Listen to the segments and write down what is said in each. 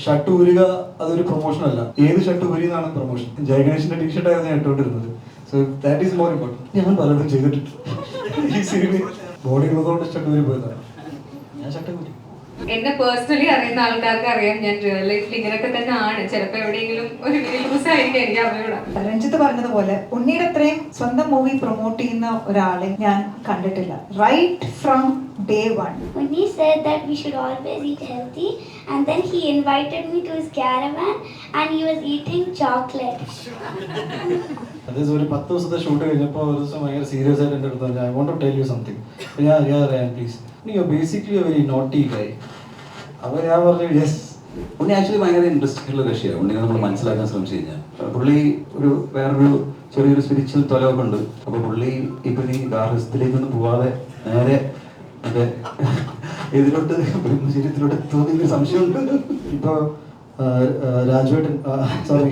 Shirt ഊരുക അതൊരു promotion അല്ല. ഏത് ഷർട്ട് ഊരി എന്നാണ് പ്രൊമോഷൻ. ജയഗണേഷിന്റെ ടീഷർട്ട് ആയിരുന്നു ഞാൻ ഇട്ടുകൊണ്ടിരുന്നത്. So that is more important. ഞാൻ പലതും ചെയ്തിട്ടുണ്ട് ഈ സിനിമ. ബോഡി ഉള്ളതുകൊണ്ട് ഷർട്ട് ഊരി പോയതാണ്. ഞാൻ ഷർട്ട് ഊരി. എന്നെ പേഴ്സണലി അറിയുന്ന ആൾക്കാർക്ക് അറിയാം ഞാൻ റിയൽ ലൈഫിൽ ഇങ്ങനെയൊക്കെ തന്നെ ആണ്. ചിലപ്പോൾ എവിടെയെങ്കിലും ഒരു ലൂസ് ആയിരിക്കും, എനിക്ക് അറിഞ്ഞൂടാ. രഞ്ജിത്ത് പറഞ്ഞതുപോലെ ഉണ്ണിയുടെ അത്രയും സ്വന്തം മൂവി പ്രൊമോട്ട് ചെയ്യുന്ന ഒരാളെ ഞാൻ കണ്ടിട്ടില്ല. Right from day one. Unni said that we should always eat healthy, and then he invited me to his caravan and he was eating chocolate. അതായത് ഒരു 10 ദിവസത്തെ ഷൂട്ട് കഴിഞ്ഞപ്പോൾ ഒരു ദിവസം ഭയങ്കര സീരിയസ് ആയിട്ട് എൻ്റെ അടുത്ത് I want to tell you something. അപ്പോൾ ഞാൻ അറിയാം please, you are basically a very naughty guy. അപ്പോൾ ഞാൻ പറഞ്ഞു യെസ്. ഉണ്ണി ആക്ച്വലി ഭയങ്കര ഇൻട്രസ്റ്റിംഗ് ഉള്ള കക്ഷിയാണ്. ഉണ്ണിനെ നമ്മൾ മനസ്സിലാക്കാൻ ശ്രമിച്ചു കഴിഞ്ഞാൽ പുള്ളി ഒരു വേറൊരു ചെറിയൊരു സ്പിരിച്വൽ തൊലമൊക്കെ ഉണ്ട്. അപ്പോൾ പുള്ളി ഇപ്പം ഈ ഗാർഹസ്ഥ്യത്തിലേക്കൊന്നും പോവാതെ നേരെ അതെ ഇതിലോട്ട് ബ്രഹ്മചര്യത്തിലോട്ട് തോന്നിയൊരു സംശയമുണ്ട്. ഇപ്പോൾ രാജുവേട്ടൻ സോറി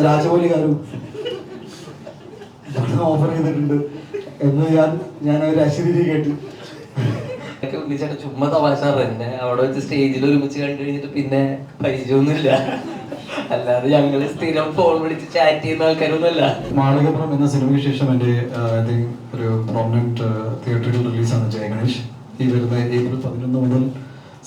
രാജമൗലികാരും ഓഫർ ചെയ്തിട്ടുണ്ട് എന്ന് ഞാൻ ഒരു അശരീരി കേട്ടു. ഉണ്ണിച്ചേട്ടൻ ചുമ്മാ തമാശ തന്നെ അവിടെ വെച്ച് സ്റ്റേജിൽ ഒരുമിച്ച് കണ്ടു കഴിഞ്ഞിട്ട് പിന്നെ പരിചയമൊന്നുമില്ല. അല്ലാതെ ഞങ്ങള് സ്ഥിരം ഫോൺ വിളിച്ച് ചാറ്റ് ചെയ്യുന്ന ആൾക്കാരൊന്നുമല്ല. മാളികപ്പുറം എന്ന സിനിമയ്ക്ക് ശേഷം എൻ്റെ ഐ തിങ്ക് ഒരു പ്രോമിനന്റ് തിയേറ്ററിൽ റിലീസാണ് ജയഗണേഷ്. ഈ വരുന്ന April 11 മുതൽ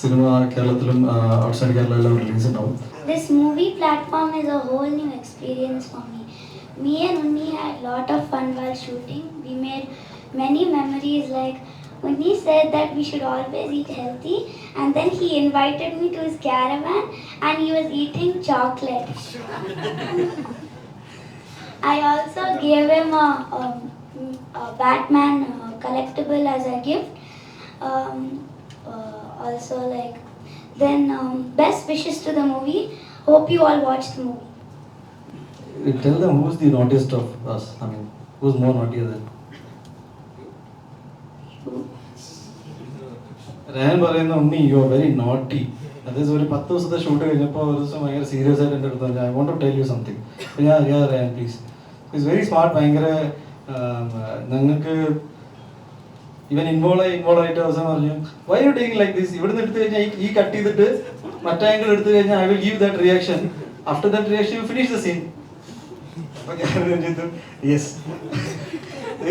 സിനിമ കേരളത്തിലും ഔട്ട്സൈഡ് കേരളയിലും റിലീസ് ഉണ്ടാവും. This movie platform is a whole new experience for me. Me and Unni had a lot of fun while shooting. We made many memories. Like Unni said that we should always eat healthy, and then he invited me to his caravan and he was eating chocolate. I also gave him a Batman collectible as a gift. Also like then best wishes to the movie. Hope you all watch the movie. Tell them who's the naughtiest of us. I mean, who's more naughtier than? ഞാൻ പറയുന്ന ഉണ്ണി you are very naughty. അതായത് ഒരു 10 ദിവസത്തെ shoot കഴിഞ്ഞപ്പോൾ ഒരു ദിവസം ഭയങ്കര serious ആയിട്ട് എൻ്റെ അടുത്ത് I want to tell you something. അപ്പോൾ ഞാൻ അറിയാം പ്ലീസ്, ഇറ്റ്സ് വെരി സ്മാർട്ട്. ഭയങ്കര നിങ്ങൾക്ക് ഇവൻ ഇൻവോൾവ് ആയിട്ട് അവസാനം പറഞ്ഞു why you taking like this. ഇവിടുന്ന് എടുത്തു കഴിഞ്ഞാൽ ഈ കട്ട് ചെയ്തിട്ട് മറ്റേ ആംഗിൾ എടുത്തു കഴിഞ്ഞാൽ I will give that reaction. After that reaction you finish the scene. അപ്പോൾ ഞാൻ ചെയ്തു യെസ്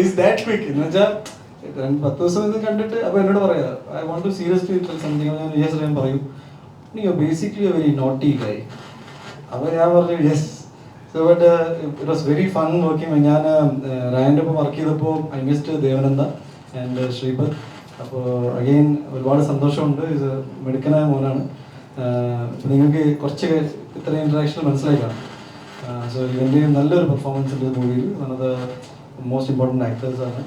ഈസ് ദാറ്റ് ക്വിക്ക് എന്ന് വെച്ചാൽ 10 ദിവസം ഇത് കണ്ടിട്ട് അപ്പോൾ എന്നോട് പറയാ I want to seriously tell something. ഞാൻ യെസ് ഞാൻ പറയൂ you are basically a very naughty guy. അപ്പോൾ ഞാൻ പറഞ്ഞു yes. So but it was very fun working. ഞാൻ റായൻ്റെ ഒപ്പം വർക്ക് ചെയ്തപ്പോൾ I missed Devananda and Sreepad. അപ്പോൾ അഗെയിൻ ഒരുപാട് സന്തോഷമുണ്ട്. ഇത് മിടുക്കനായ മോനാണ്. നിങ്ങൾക്ക് കുറച്ച് ഇത്ര ഇൻട്രാക്ഷൻ മനസ്സിലാക്കാം. സോ ഇവൻ്റെ നല്ലൊരു പെർഫോമൻസ് ഉണ്ട് മൂവിയിൽ. One of the most important actors ആണ്.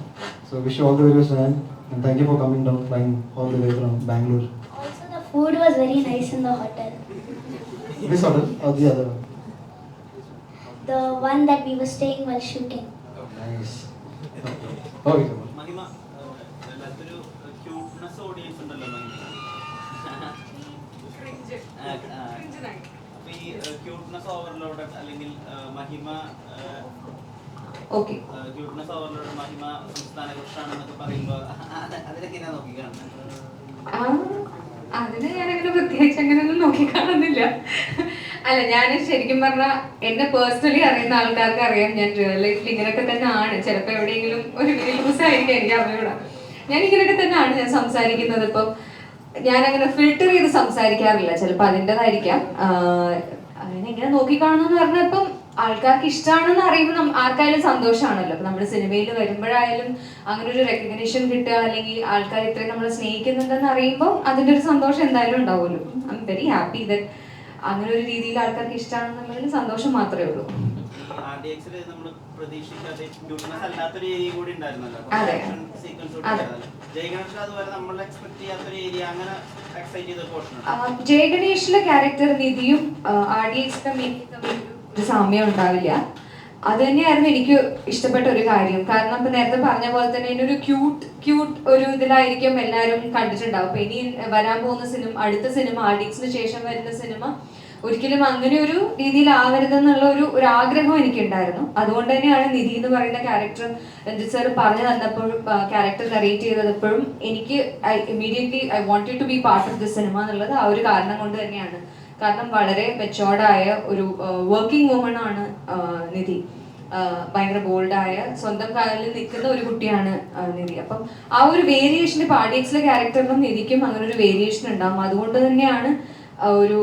So wish all the very best man and thank you for coming down flying all the way from Bangalore. Also the food was very nice in the hotel. This hotel or the other one? The one that we were staying while shooting. Nice. Okay. മഹിമ എല്ലാത്തൊരു cuteness audience ഉണ്ടല്ലോ മഹിമ. അപ്പൊ ഈ cuteness overload അല്ലെങ്കിൽ മഹിമ okay, cuteness overload മഹിമ സംസ്ഥാന കൃഷാണെന്നൊക്കെ പറയുമ്പോൾ അതിലൊക്കെ ഞാൻ നോക്കി കാണുന്നത്. അതിന് ഞാനങ്ങനെ പ്രത്യേകിച്ച് അങ്ങനെയൊന്നും നോക്കിക്കാണുന്നില്ല. അല്ല, ഞാൻ ശരിക്കും പറഞ്ഞാൽ എന്നെ പേഴ്സണലി അറിയുന്ന ആൾക്കാർക്ക് അറിയാം ഞാൻ റിയൽ ലൈഫിൽ ഇങ്ങനെയൊക്കെ തന്നെ ആണ്. ചിലപ്പോൾ എവിടെയെങ്കിലും ഒരു ലൂസ് ആയിരിക്കും, എനിക്ക് അറിഞ്ഞൂടാ. ഞാൻ ഇങ്ങനെയൊക്കെ തന്നെയാണ് ഞാൻ സംസാരിക്കുന്നത്. ഇപ്പം ഞാനങ്ങനെ ഫിൽട്ടർ ചെയ്ത് സംസാരിക്കാറില്ല. ചിലപ്പോൾ അതിൻ്റെതായിരിക്കാം. അങ്ങനെ ഇങ്ങനെ നോക്കിക്കാണുന്നു പറഞ്ഞാൽ ഇപ്പം ആൾക്കാർക്ക് ഇഷ്ടമാണെന്ന് അറിയുമ്പോൾ ആർക്കായാലും സന്തോഷമാണല്ലോ. അപ്പം നമ്മൾ സിനിമയിൽ വരുമ്പോഴായാലും അങ്ങനെ ഒരു റെക്കഗ്നേഷൻ കിട്ടുക, അല്ലെങ്കിൽ ആൾക്കാർ ഇത്രയും നമ്മളെ സ്നേഹിക്കുന്നുണ്ടെന്ന് അറിയുമ്പോൾ അതിൻ്റെ ഒരു സന്തോഷം എന്തായാലും ഉണ്ടാവുമല്ലോ. I am very happy that അങ്ങനെ ഒരു രീതിയിൽ ആൾക്കാർക്ക് ഇഷ്ടമാണെന്നുള്ളതിൽ സന്തോഷം മാത്രമേ ഉള്ളൂ. നമ്മൾ പ്രതീക്ഷിക്കാതെ ക്യൂട്ട്നെസ് അല്ലാത്തൊരു ഏരിയ കൂടി ഉണ്ടായിരുന്നല്ലോ. ജയഗണേഷ് അതുപോലെ നമ്മൾ എക്സ്പെക്ട് ചെയ്യാത്തൊരു ഏരിയ, അങ്ങനെ എക്സൈറ്റ് ചെയ്ത പോർഷൻ. ജയഗണേഷിലെ ക്യാരക്ടർ നിധിയും RDXന്റെ മീനിങ് തമ്മിൽ ഒരു സാമ്യം ഉണ്ടാവില്ല. അത് തന്നെയായിരുന്നു എനിക്ക് ഇഷ്ടപ്പെട്ട ഒരു കാര്യം. കാരണം ഇപ്പൊ നേരത്തെ പറഞ്ഞ പോലെ തന്നെ ഇതിനൊരു ക്യൂട്ട് ഒരു ഇതിലായിരിക്കും എല്ലാവരും കണ്ടിട്ടുണ്ടാവും. അപ്പൊ ഇനി വരാൻ പോകുന്ന സിനിമ, അടുത്ത സിനിമ RDXന് ശേഷം വരുന്ന സിനിമ ഒരിക്കലും അങ്ങനെ ഒരു രീതിയിലാവരുതെന്നുള്ള ഒരു ആഗ്രഹം എനിക്കുണ്ടായിരുന്നു. അതുകൊണ്ട് തന്നെയാണ് നിധി എന്ന് പറയുന്ന ക്യാരക്ടർ രഞ്ജിത്ത് സാർ പറഞ്ഞു തന്നപ്പോഴും ക്യാരക്ടർ നറേറ്റ് ചെയ്തപ്പോഴും എനിക്ക് immediately I wanted to be part of the cinema എന്നുള്ളത് ആ ഒരു കാരണം കൊണ്ട് തന്നെയാണ്. കാരണം വളരെ മെച്ചോർഡായ ഒരു വർക്കിംഗ് വുമൺ ആണ് നിധി. ഭയങ്കര ബോൾഡായ സ്വന്തം കാലിൽ നിൽക്കുന്ന ഒരു കുട്ടിയാണ് നിധി. അപ്പം ആ ഒരു വേരിയേഷൻ ഇപ്പോൾ ആർഡിഎക്സിലെ ക്യാരക്ടറിനും നിധിക്കും അങ്ങനെ ഒരു വേരിയേഷൻ ഉണ്ടാവും. അതുകൊണ്ട് തന്നെയാണ് ഒരു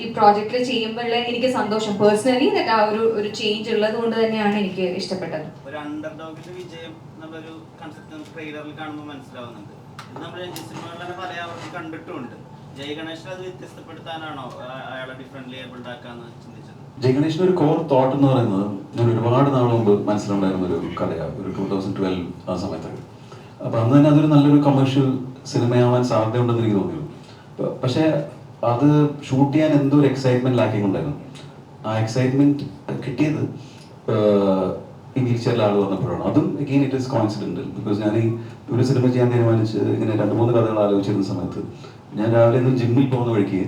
ഈ പ്രോജക്റ്റിൽ ചെയ്യുമ്പോഴുള്ള എനിക്ക് സന്തോഷം പേഴ്സണലി ആ ഒരു ചേഞ്ച് ഉള്ളത് കൊണ്ട് തന്നെയാണ് എനിക്ക് ഇഷ്ടപ്പെട്ടത്. ഒരു അണ്ടർഡോഗിന്റെ വിജയം എന്നുള്ളൊരു കൺസെപ്റ്റ് നമുക്ക് ട്രെയിലറിൽ കാണുമ്പോൾ മനസ്സിലാവുന്നുണ്ട്. ഇത് നമ്മൾ സിനിമകളിൽ തന്നെ പല ആവർത്തി കണ്ടിട്ടുമുണ്ട്. ജയ് ഗണേശൻ അത് വ്യത്യസ്തപ്പെടുത്താനാണോ അയാളെ ഡിഫറെന്റ്ലി ഏബിൾഡ് ആക്കാന്ന് ചിന്തിച്ചത്? ജയ് ഗണേഷിന്റെ ഒരു കോർ തോട്ട് എന്ന് പറയുന്നത് ഞാൻ ഒരുപാട് നാൾ മുമ്പ് മനസ്സിലുണ്ടായിരുന്ന ഒരു കഥയാണ്. ഒരു 2012 ആ സമയത്തൊക്കെ. അപ്പൊ അന്ന് തന്നെ അതൊരു നല്ലൊരു കമേഴ്ഷ്യൽ സിനിമയാവാൻ സാധ്യതയുണ്ടെന്ന് എനിക്ക് തോന്നിയിരുന്നു. പക്ഷേ അത് ഷൂട്ട് ചെയ്യാൻ എന്തോ ഒരു എക്സൈറ്റ്മെന്റ് ലാക്കിംഗ് ഉണ്ടായിരുന്നു. ആ എക്സൈറ്റ്മെന്റ് കിട്ടിയത് ഈ വീൽ ചെയറിൽ ആൾ വന്നപ്പോഴാണ്. അതും അഗെയിൻ ഇറ്റ് ഈസ് കോയിൻസിഡന്റൽ. ബിക്കോസ് ഞാൻ ഈ ഒരു സിനിമ ചെയ്യാൻ തീരുമാനിച്ച് ഇങ്ങനെ 2-3 കഥകൾ ആലോചിച്ചിരുന്ന സമയത്ത് ഞാൻ രാവിലെ ഒന്ന് ജിമ്മിൽ പോകുന്ന വഴിക്ക്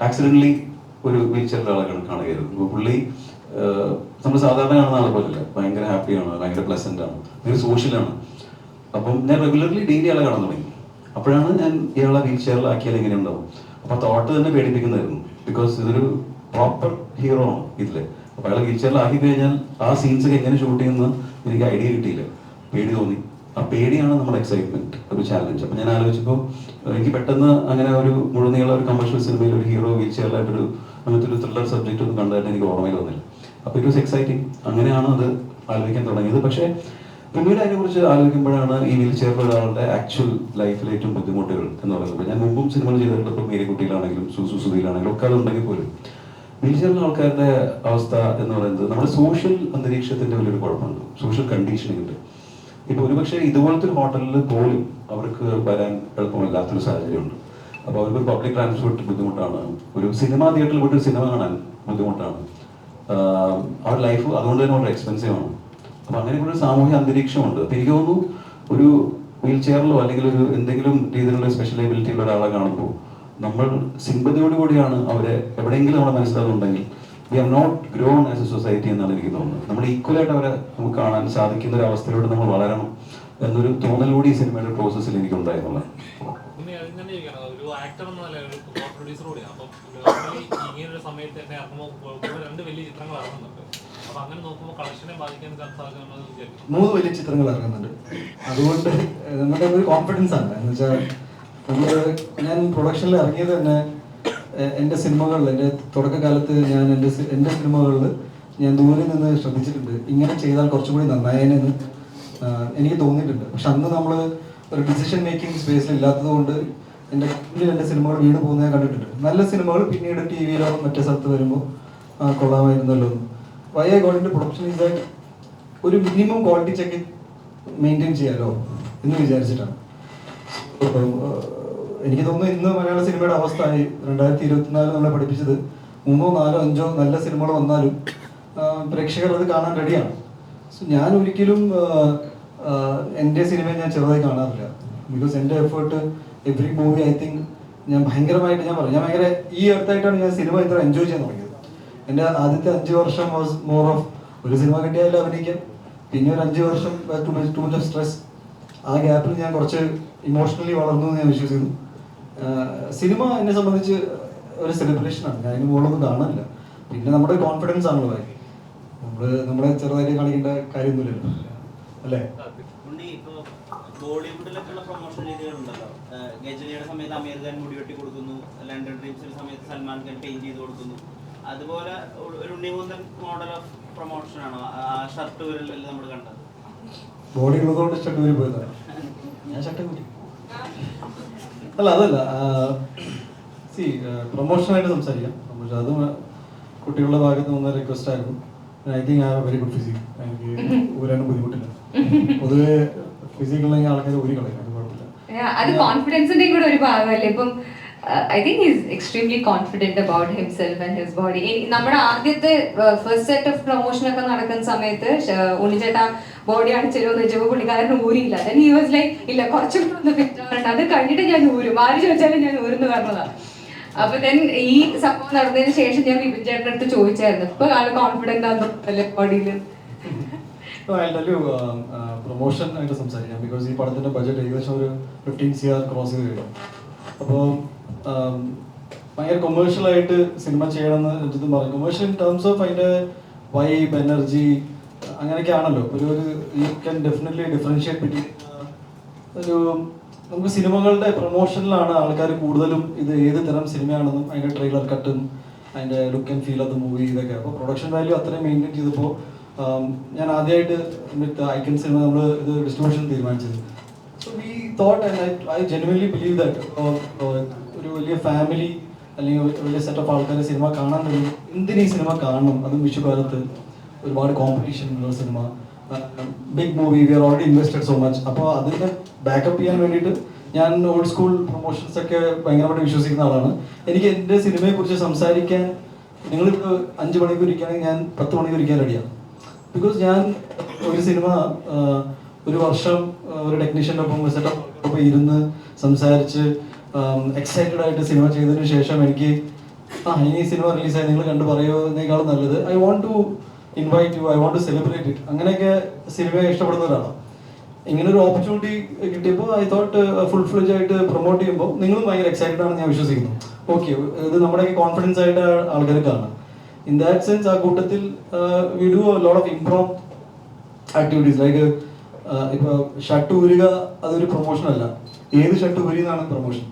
ആക്സിഡന്റലി ഒരു വീൽ ചെയറിൽ ആളെ കാണുകയായിരുന്നു. അപ്പോൾ പുള്ളി നമ്മൾ സാധാരണ കാണുന്ന ആളെ പോലെയല്ല, ഭയങ്കര ഹാപ്പിയാണ്, ഭയങ്കര പ്ലസന്റ് ആണ്, ഭയങ്കര സോഷ്യലാണ്. അപ്പം ഞാൻ റെഗുലർലി ഡെയിലി ആളെ കാണാൻ തുടങ്ങി. അപ്പോഴാണ് ഞാൻ ഇയാളെ വീൽ ചെയറിലാക്കിയാൽ എങ്ങനെ ഉണ്ടാവും. അപ്പൊ തോട്ട് തന്നെ പേടിപ്പിക്കുന്നതായിരുന്നു. ബിക്കോസ് ഇതൊരു പ്രോപ്പർ ഹീറോ ആണ് ഇതില്. അപ്പൊ അയാളെ വീൽ ചെയറിലാക്കി കഴിഞ്ഞാൽ ആ സീൻസ് ഒക്കെ എങ്ങനെ ഷൂട്ട് ചെയ്യുന്ന എനിക്ക് ഐഡിയ കിട്ടിയില്ല. പേടി തോന്നി. ആ പേടിയാണ് നമ്മുടെ എക്സൈറ്റ്മെന്റ്, ഒരു ചാലഞ്ച്. അപ്പൊ ഞാൻ ആലോചിച്ചപ്പോൾ എനിക്ക് പെട്ടെന്ന് അങ്ങനെ ഒരു മുഴുനീള ഒരു കമേഴ്ഷ്യൽ സിനിമയിൽ ഒരു ഹീറോ വീൽ ചെയറിലായിട്ടൊരു അങ്ങനത്തെ ഒരു ത്രില്ലർ സബ്ജക്റ്റ് ഒന്നും കണ്ടതായിട്ട് എനിക്ക് ഓർമ്മയിൽ വന്നില്ല. അപ്പൊ ഇറ്റ് വാസ് എക്സൈറ്റിംഗ്. അങ്ങനെയാണ് അത് ആലോചിക്കാൻ തുടങ്ങിയത്. പക്ഷേ പിന്നീട് അതിനെക്കുറിച്ച് ആലോചിക്കുമ്പോഴാണ് ഈ വീൽ ചെയറിൽ ഒരാളുടെ ആക്ച്വൽ ലൈഫിലെ ഏറ്റവും ബുദ്ധിമുട്ടുകൾ എന്ന് പറയുന്നത്. ഞാൻ മുമ്പും സിനിമകൾ ചെയ്തിട്ടുണ്ട്. ഇപ്പോൾ മേരിക്കുട്ടിയിലാണെങ്കിലും സുസുതിയിലാണെങ്കിലും ഒക്കെ അതുണ്ടെങ്കിൽ പോലും വീൽ ചെയറിലെ ആൾക്കാരുടെ അവസ്ഥ എന്ന് പറയുന്നത് നമ്മുടെ സോഷ്യൽ അന്തരീക്ഷത്തിന്റെ വലിയൊരു കുഴപ്പമുണ്ട്, സോഷ്യൽ കണ്ടീഷനിങ് ഉണ്ട്. ഇപ്പൊ ഒരുപക്ഷെ ഇതുപോലത്തെ ഒരു ഹോട്ടലിൽ പോലും അവർക്ക് വരാൻ എളുപ്പമില്ലാത്തൊരു സാഹചര്യമുണ്ട്. അപ്പൊ അവർക്ക് പബ്ലിക് ട്രാൻസ്പോർട്ട് ബുദ്ധിമുട്ടാണ്, ഒരു സിനിമാ തിയേറ്ററിൽ പോയിട്ട് സിനിമ കാണാൻ ബുദ്ധിമുട്ടാണ്, അവരുടെ ലൈഫ് അതുകൊണ്ട് തന്നെ വളരെ എക്സ്പെൻസീവ് ആണ്. അപ്പൊ അങ്ങനെയൊക്കെ ഒരു സാമൂഹ്യ അന്തരീക്ഷമുണ്ട്. അപ്പൊ എനിക്ക് തോന്നുന്നു ഒരു വീൽ ചെയറിലോ അല്ലെങ്കിൽ ഒരു എന്തെങ്കിലും രീതിയിലുള്ള സ്പെഷ്യൽ എബിലിറ്റി ഉള്ള ഒരാളെ കാണുമ്പോൾ നമ്മൾ സിമ്പതിയോട് കൂടിയാണ് അവരെ എവിടെയെങ്കിലും നമ്മുടെ മനസ്സിലാകുന്നുണ്ടെങ്കിൽ we have not grown as a society എന്നാണ് എനിക്ക് തോന്നുന്നത്. നമ്മൾ ഈക്വലായിട്ട് അവരെ നമുക്ക് കാണാൻ സാധിക്കുന്ന ഒരു അവസ്ഥയിലൂടെ നമ്മൾ വളരണം എന്നൊരു തോന്നൽ കൂടി ഈ സിനിമയുടെ പ്രോസസ്സിൽ എനിക്ക് ഉണ്ടായിരുന്നുള്ളത്. ഒരു ആക്ടർ എന്നല്ല, ഒരു പ്രൊഡ്യൂസർ കൂടിയാണ്. അപ്പം ഇങ്ങനൊരു സമയത്ത് തന്നെ ഇറങ്ങുമ്പോൾ 2 വലിയ ചിത്രങ്ങൾ ഇറങ്ങുന്നുണ്ട്. അപ്പൊ അങ്ങനെ നോക്കുമ്പോൾ കളക്ഷനെ ബാധിക്കാൻ സാധ്യതയുണ്ടെന്ന് വിചാരിക്കും. 3 വലിയ ചിത്രങ്ങൾ ഇറങ്ങുന്നുണ്ട്. അതുകൊണ്ട് നമ്മുടെ ഒരു കോൺഫിഡൻസ് ആണ്. എന്ന് വെച്ചാൽ ഞാൻ പ്രൊഡക്ഷനിൽ ഇറങ്ങിയത് തന്നെ എൻ്റെ സിനിമകളിൽ, എൻ്റെ തുടക്കകാലത്ത് ഞാൻ എൻ്റെ സിനിമകളിൽ ഞാൻ ദൂരെ നിന്ന് ശ്രദ്ധിച്ചിട്ടുണ്ട്, ഇങ്ങനെ ചെയ്താൽ കുറച്ചും കൂടി നന്നായേനെന്ന് എനിക്ക് തോന്നിയിട്ടുണ്ട്. പക്ഷെ അന്ന് നമ്മൾ ഒരു ഡിസിഷൻ മേക്കിംഗ് സ്പേസിൽ ഇല്ലാത്തത് കൊണ്ട് എൻ്റെ സിനിമകൾ വീണ് പോകുന്നത് ഞാൻ കണ്ടിട്ടുണ്ട്. നല്ല സിനിമകൾ പിന്നീട് ടി വിയിലോ മറ്റേ സ്ഥലത്ത് വരുമ്പോൾ കൊള്ളാമായിരുന്നല്ലോ എന്ന്. Why I got into production is that ഒരു മിനിമം ക്വാളിറ്റി ചെക്ക് മെയിൻറ്റെയിൻ ചെയ്യാലോ എന്ന് വിചാരിച്ചിട്ടാണ്. എനിക്ക് തോന്നുന്നു ഇന്ന് മലയാള സിനിമയുടെ അവസ്ഥ 2024 നമ്മളെ പഠിപ്പിച്ചത് 3, 4, 5 നല്ല സിനിമകൾ വന്നാലും പ്രേക്ഷകർ അത് കാണാൻ റെഡിയാണ്. സോ ഞാൻ ഒരിക്കലും എൻ്റെ സിനിമയെ ഞാൻ ചെറുതായി കാണാറില്ല. ബിക്കോസ് എൻ്റെ effort every movie I think ഞാൻ ഭയങ്കരമായിട്ട് ഞാൻ ഭയങ്കര ഈ അടുത്തായിട്ടാണ് ഞാൻ സിനിമ ഇത്ര എൻജോയ് ചെയ്യാൻ തുടങ്ങിയത്. എൻ്റെ ആദ്യത്തെ 5 വർഷം വാസ് മോർ ഓഫ് ഒരു സിനിമ കിട്ടിയാലും അഭിനയിക്കാം, പിന്നെ ഒരു 5 വർഷം ടു മച്ച് ഓഫ് സ്ട്രെസ്. ആ ഗ്യാപ്പിൽ ഞാൻ കുറച്ച് ഇമോഷണലി വളർന്നു എന്ന് ഞാൻ വിശ്വസിക്കുന്നു. സിനിമ എന്നെ സംബന്ധിച്ച് ഒരു സെലിബ്രേഷനാണ്. ഞാൻ അതിന് മുകളിലൊന്നും കാണാനില്ല. പിന്നെ നമ്മുടെ കോൺഫിഡൻസ് ആണല്ലോ ഭായി. നമ്മളെ ചെറുതായിട്ട് കാണിക്കേണ്ട കാര്യമൊന്നുമില്ലല്ലോ അല്ലേ? ഇപ്പോൾ ബോളിവുഡിലൊക്കെയുള്ള പ്രൊമോഷൻ രീതികളുണ്ടല്ലോ. ഗജനിയുടെ സമയത്ത് അമീർ ഖാൻ മുടി വെട്ടി കൊടുക്കുന്നു, ലണ്ടൻ ഡ്രീംസിന്റെ സമയത്ത് സൽമാൻ ഖാൻ പെയിന്റ് ചെയ്ത് കൊടുക്കുന്നു. അതുപോലെ ഒരു ഉണ്ണിമുന്തൻ മോഡൽ ഓഫ് പ്രൊമോഷൻ ആണോ ആ ഷർട്ട് വരലല്ലേ നമ്മൾ കണ്ടത്? ബോഡി ഉള്ളതുകൊണ്ട് ഷർട്ട് ഊരി പോയതാണ്. ഞാൻ ഷർട്ട് ഊരി അതല്ല സി പ്രൊമോഷനായിട്ട് സംസാരിക്കാം. പക്ഷെ അത് കുട്ടികളുടെ ഭാഗത്ത് നിന്ന് റിക്വസ്റ്റ് ആയിരുന്നു. I think I have very good physique. എനിക്ക് ഊരാനും ബുദ്ധിമുട്ടില്ല. പൊതുവെ ഫിസിക് ഉണ്ടെങ്കിൽ ആൾക്കാർ ഊരി കളയും, അത് കുഴപ്പമില്ല. അത് കോൺഫിഡൻസിന്റെ കൂടെ ഒരു ഭാഗമല്ലേ. ഇപ്പം I think is extremely confident about himself and his body. നമ്മുടെ ആദ്യത്തെ ഫസ്റ്റ് സെറ്റ് ഓഫ് പ്രൊമോഷൻ ഒക്കെ നടക്കുന്ന സമയത്ത് ഉണ്ണിച്ചേട്ടാ ബോഡി അടിച്ചിരുമെന്ന് വെച്ചപ്പോൾ പുള്ളിക്കാരൻ ഊരിയില്ല. ദെൻ ഹി വാസ് ലൈക്ക് ഇല്ല കുറച്ചും കൂടെ ഒന്ന് ഫിറ്റ് ആവണ്ട, അത് കഴിഞ്ഞിട്ട് ഞാൻ ഊരും, ആര് ചോദിച്ചാലും ഞാൻ ഊരുന്ന് പറഞ്ഞതാണ്. അപ്പൊ ദെൻ ഈ സംഭവം നടന്നതിന് ശേഷം ഞാൻ വിപിൻ ചേട്ടൻ്റെ അടുത്ത് ചോദിച്ചായിരുന്നു, ഇപ്പൊ ആള് കോൺഫിഡന്റ് ആണെന്നല്ലേ ബോഡിയിൽ? പ്രൊമോഷൻ ആയിട്ട് സംസാരിക്കാം. ബിക്കോസ് ഈ പടത്തിന്റെ ബഡ്ജറ്റ് ഏകദേശം ഒരു 15 CR ക്രോസ് ചെയ്ത് കഴിഞ്ഞു. അപ്പോൾ ഭയങ്കര കൊമേഴ്ഷ്യലായിട്ട് സിനിമ ചെയ്യണമെന്ന് രഞ്ജിത്തും പറയും. കൊമേഴ്ഷ്യൽ ഇൻ ടേംസ് ഓഫ് അതിൻ്റെ വൈബ്, എനർജി, അങ്ങനെയൊക്കെ ആണല്ലോ. ഒരു you can definitely differentiate between ഒരു നമുക്ക് സിനിമകളുടെ പ്രൊമോഷനിലാണ് ആൾക്കാർ കൂടുതലും ഇത് ഏത് തരം സിനിമയാണെന്നും അതിൻ്റെ ട്രെയിലർ കട്ടും അതിൻ്റെ look and feel of the movie ഇതൊക്കെ. അപ്പോൾ പ്രൊഡക്ഷൻ വാല്യൂ അത്രയും മെയിൻറ്റെയിൻ ചെയ്തപ്പോൾ ഞാൻ ആദ്യമായിട്ട് വിത്ത് ഐക്കൺ സിനിമ നമ്മൾ ഇത് ഡിസ്ട്രിബ്യൂഷൻ തീരുമാനിച്ചത്. So we thought and I genuinely believe that ഒരു വലിയ ഫാമിലി അല്ലെങ്കിൽ വലിയ സെറ്റ് ഓഫ് ആൾക്കാർ സിനിമ കാണാൻ കഴിയും. എന്തിനീ സിനിമ കാണണം, അതും വിഷുകാലത്ത് ഒരുപാട് കോമ്പറ്റീഷൻ ഉള്ള സിനിമ, big movie, we are already invested so much. അപ്പോൾ അതിനെ ബാക്കപ്പ് ചെയ്യാൻ വേണ്ടിയിട്ട് ഞാൻ ഓൾഡ് സ്കൂൾ പ്രൊമോഷൻസ് ഒക്കെ ഭയങ്കരമായിട്ട് വിശ്വസിക്കുന്ന ആളാണ്. എനിക്ക് എൻ്റെ സിനിമയെക്കുറിച്ച് സംസാരിക്കാൻ നിങ്ങളിപ്പോൾ 5 മണിക്കൂർ ഇരിക്കുകയാണെങ്കിൽ ഞാൻ 10 മണിക്കൂർ ഇരിക്കാൻ റെഡിയാണ്. ബിക്കോസ് ഞാൻ ഒരു സിനിമ ഒരു വർഷം ഒരു ടെക്നീഷ്യൻ്റെ ഒപ്പം സെറ്റപ്പ് ഇരുന്ന് സംസാരിച്ച് എക്സൈറ്റഡ് ആയിട്ട് സിനിമ ചെയ്തതിന് ശേഷം എനിക്ക് ഇനി സിനിമ റിലീസായി നിങ്ങൾ കണ്ടു പറയുന്നതിനേക്കാളും നല്ലത് I want to invite you, I want to celebrate it. അങ്ങനെയൊക്കെ സിനിമയെ ഇഷ്ടപ്പെടുന്ന ഒരാളാണ്. ഇങ്ങനൊരു ഓപ്പർച്യൂണിറ്റി കിട്ടിയപ്പോൾ ഐ തോട്ട് ഫുൾ ഫ്ലെജ് ആയിട്ട് പ്രൊമോട്ട് ചെയ്യുമ്പോൾ നിങ്ങളും ഭയങ്കര എക്സൈറ്റഡ് ആണെന്ന് ഞാൻ വിശ്വസിക്കുന്നു. ഓക്കെ, ഇത് നമ്മുടെയൊക്കെ കോൺഫിഡൻസ് ആയിട്ട് ആൾക്കാർ കാണാം. ഇൻ ദാറ്റ് സെൻസ് ആ കൂട്ടത്തിൽ we do a lot of improv activities. Like ഇപ്പോൾ ഷർട്ട് ഊരുക അതൊരു പ്രൊമോഷൻ അല്ല, ഏത് ഷർട്ട് ഊരി എന്നാണ് പ്രൊമോഷൻ.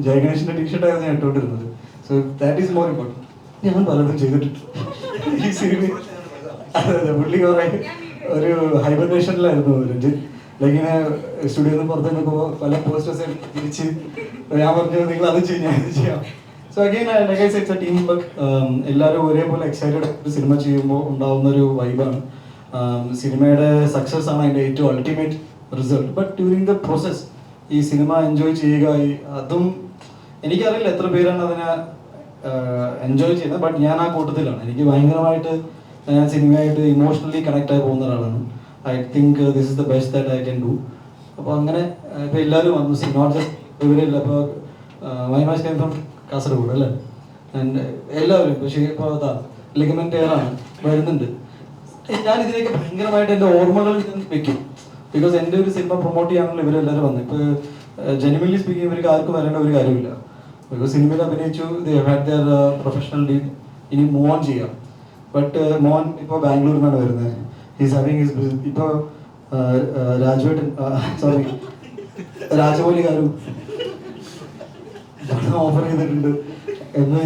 ജയഗണേഷിന്റെ ടീഷർട്ടായിരുന്നു ഞാൻ ഇട്ടുകൊണ്ടിരുന്നത്. So that is more important. ഞാൻ പലതും ചെയ്തിട്ടുണ്ട് ഈ സിനിമ. അതെ അതെ, പുള്ളി കുറെ ഒരു ഹൈബർനേഷനിലായിരുന്നു രഞ്ജിത്ത്. ലൈക്ക് ഇങ്ങനെ സ്റ്റുഡിയോയിൽ നിന്ന് പുറത്ത് നിൽക്കുമ്പോൾ പല പോസ്റ്റേഴ്സ് തിരിച്ച് ഞാൻ പറഞ്ഞു നിങ്ങൾ അത് ചെയ്യും, ഞാൻ ഇത് ചെയ്യാം. So again like I said it's A team work. എല്ലാവരും ഒരേപോലെ എക്സൈറ്റഡ് ഒരു സിനിമ ചെയ്യുമ്പോൾ ഉണ്ടാവുന്ന ഒരു വൈബാണ്. സിനിമയുടെ സക്സസ് ആണ് അതിൻ്റെ ഏറ്റവും ultimate result. But during the process ഈ സിനിമ എൻജോയ് ചെയ്യുക, അതും എനിക്കറിയില്ല എത്ര പേരാണ് അതിനെ എൻജോയ് ചെയ്യുന്നത്. ബട്ട് ഞാൻ ആ കൂട്ടത്തിലാണ്. എനിക്ക് ഭയങ്കരമായിട്ട് ഞാൻ സിനിമയായിട്ട് ഇമോഷണലി കണക്ട് ആയി പോകുന്ന ഒരാളാണ്. I think this is the best that I can do. അപ്പോൾ അങ്ങനെ ഇപ്പോൾ എല്ലാവരും വന്നു, നോട്ട് ജസ്റ്റ് ഇവരില്ല. ഇപ്പോൾ മൈമാസ് കൈം ഫ്രം കാസർഗോഡ് അല്ലേ, ആൻഡ് എല്ലാവരും പക്ഷേ ഇപ്പോൾ അതാ ലിഗമെന്റ് എയറാണ് വരുന്നുണ്ട്. ഞാൻ ഇതിലേക്ക് ഭയങ്കരമായിട്ട് എൻ്റെ ഓർമ്മകൾ വെക്കും. ബിക്കോസ് എൻ്റെ ഒരു സിനിമ പ്രൊമോട്ട് ചെയ്യാനുള്ള ഇവരെല്ലാവരും വന്നു. ഇപ്പോൾ ജെനുവൻലി സ്പീക്കിംഗ് ഇവർക്ക് ആർക്കും വരേണ്ട ഒരു കാര്യമില്ല. ബിക്കോസ് സിനിമയിൽ അഭിനയിച്ചു, they had their professional deal, ഇനി മൂവ് ഓൺ ചെയ്യാം. ബട്ട് മോൻ ഇപ്പോൾ ബാംഗ്ലൂരിൽ നിന്നാണ് വരുന്നത്. ഹീസ് ഹാവിങ് ഹിസ് ഇപ്പോൾ രാജമൗലി കാരും ഓഫർ ചെയ്തിട്ടുണ്ട് എന്ന്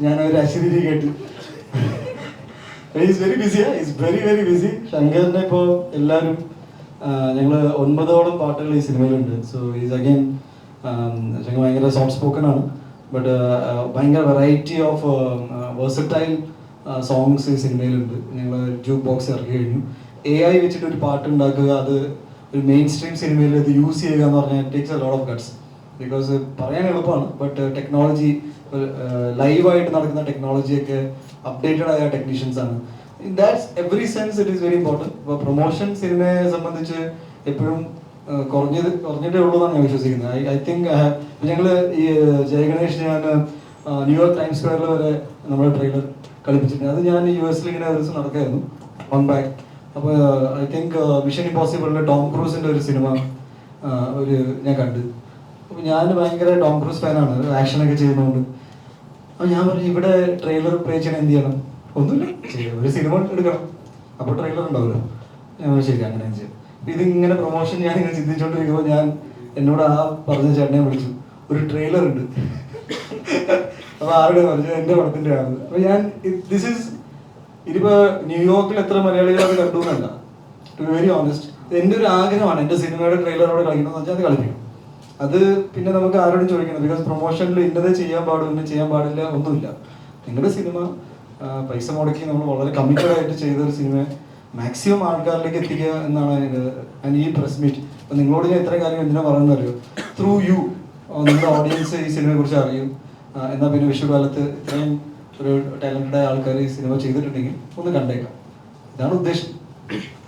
ഞാൻ ഒരു അശ്വതി കേട്ടു. Is very busy, is very very busy. ശങ്കറിനെ ഇപ്പോൾ എല്ലാവരും ഞങ്ങൾ 9ഓളം പാട്ടുകൾ ഈ സിനിമയിലുണ്ട്. സോ ഈസ് അഗെയിൻ ശങ്കർ ഭയങ്കര സോഫ്റ്റ് സ്പോക്കൺ ആണ്. ബട്ട് ഭയങ്കര വെറൈറ്റി ഓഫ് വേഴ്സറ്റൈൽ സോങ്സ് ഈ സിനിമയിലുണ്ട്. ഞങ്ങൾ ജൂക്ക് ബോക്സ് ഇറക്കി കഴിഞ്ഞു. AI വെച്ചിട്ട് ഒരു പാട്ട് ഉണ്ടാക്കുക, അത് ഒരു മെയിൻ സ്ട്രീം സിനിമയിൽ ഇത് യൂസ് ചെയ്യുക എന്ന് പറഞ്ഞാൽ takes A lot of guts. Because പറയാൻ എളുപ്പമാണ്, ബട്ട് ടെക്നോളജി ലൈവായിട്ട് നടക്കുന്ന ടെക്നോളജിയൊക്കെ അപ്ഡേറ്റഡ് ആയ ടെക്നീഷ്യൻസ് ആണ്. In that's every sense it is very important. ഇപ്പോൾ പ്രൊമോഷൻ സിനിമയെ സംബന്ധിച്ച് എപ്പോഴും കുറഞ്ഞിട്ടേ ഉള്ളൂ എന്നാണ് ഞാൻ വിശ്വസിക്കുന്നത്. ഐ തിങ്ക് ഞങ്ങൾ ഈ ജയഗണേഷ് ഞാൻ ന്യൂയോർക്ക് ടൈംസ് സ്ക്വയറിൽ വരെ നമ്മുടെ ട്രെയിലർ കളിപ്പിച്ചിട്ടുണ്ട്. അത് ഞാൻ US ഇങ്ങനെ ഒരു ദിവസം നടക്കായിരുന്നു ഓൺ ബാക്ക്. അപ്പോൾ ഐ തിങ്ക് മിഷൻ ഇമ്പോസിബിളിലെ ടോം ക്രൂസിൻ്റെ ഒരു സിനിമ ഞാൻ കണ്ടു. അപ്പോൾ ഞാൻ ഭയങ്കര ടോം ക്രൂസ് ഫാനാണ്, ആക്ഷനൊക്കെ ചെയ്യുന്നതുകൊണ്ട്. അപ്പോൾ ഞാൻ പറഞ്ഞു ഇവിടെ ട്രെയിലർ പ്ലേ ചെയ്യണം, എന്ത് ചെയ്യണം? ഒന്നുമില്ല, ഒരു സിനിമ എടുക്കണം, അപ്പോൾ ട്രെയിലർ ഉണ്ടാവില്ല. ഞാൻ ശരി അങ്ങനെ ചെയ്യും. ഇതിങ്ങനെ പ്രൊമോഷൻ ഞാൻ ഇങ്ങനെ ചിന്തിച്ചുകൊണ്ടിരിക്കുമ്പോൾ ഞാൻ എന്നോട് ആ പറഞ്ഞ ചേട്ടനെ വിളിച്ചു, ഒരു ട്രെയിലർ ഉണ്ട്. അപ്പോൾ ആരുടെ പറഞ്ഞു, എൻ്റെ പടത്തിൻ്റെ ആണ്. അപ്പോൾ ഞാൻ ദിസ് ഈസ് ഇതിപ്പോൾ ന്യൂയോർക്കിൽ എത്ര മലയാളികൾ അത് കണ്ടു എന്നല്ല, ടു ബി വെരി ഓണസ്റ്റ്. എൻ്റെ ഒരു ആഗ്രഹമാണ് എൻ്റെ സിനിമയുടെ ട്രെയിലറോടെ കളിക്കണമെന്ന് വെച്ചാൽ അത് കളിക്കണം. അത് പിന്നെ നമുക്ക് ആരോടും ചോദിക്കണം. ബിക്കോസ് പ്രൊമോഷനിൽ ഇന്നത് ചെയ്യാൻ പാടും ഇന്നത് ചെയ്യാൻ പാടില്ല ഒന്നുമില്ല. നിങ്ങളുടെ സിനിമ പൈസ മുടക്കി നമ്മൾ വളരെ കമ്മിറ്റഡ് ആയിട്ട് ചെയ്തൊരു സിനിമ മാക്സിമം ആൾക്കാരിലേക്ക് എത്തിക്കുക എന്നാണ് ഈ പ്രസ് മീറ്റ്. അപ്പം നിങ്ങളോട് ഞാൻ ഇത്രയും കാര്യം എന്തിനാ പറയുന്നത് അറിയോ? ത്രൂ യു നിങ്ങളുടെ ഓഡിയൻസ് ഈ സിനിമയെ കുറിച്ച് അറിയും. എന്നാൽ പിന്നെ വിഷുകാലത്ത് ഇത്രയും ഒരു ടാലന്റഡ് ആയ ആൾക്കാർ ഈ സിനിമ ചെയ്തിട്ടുണ്ടെങ്കിൽ ഒന്ന് കണ്ടേക്കാം. ഇതാണ് ഉദ്ദേശം.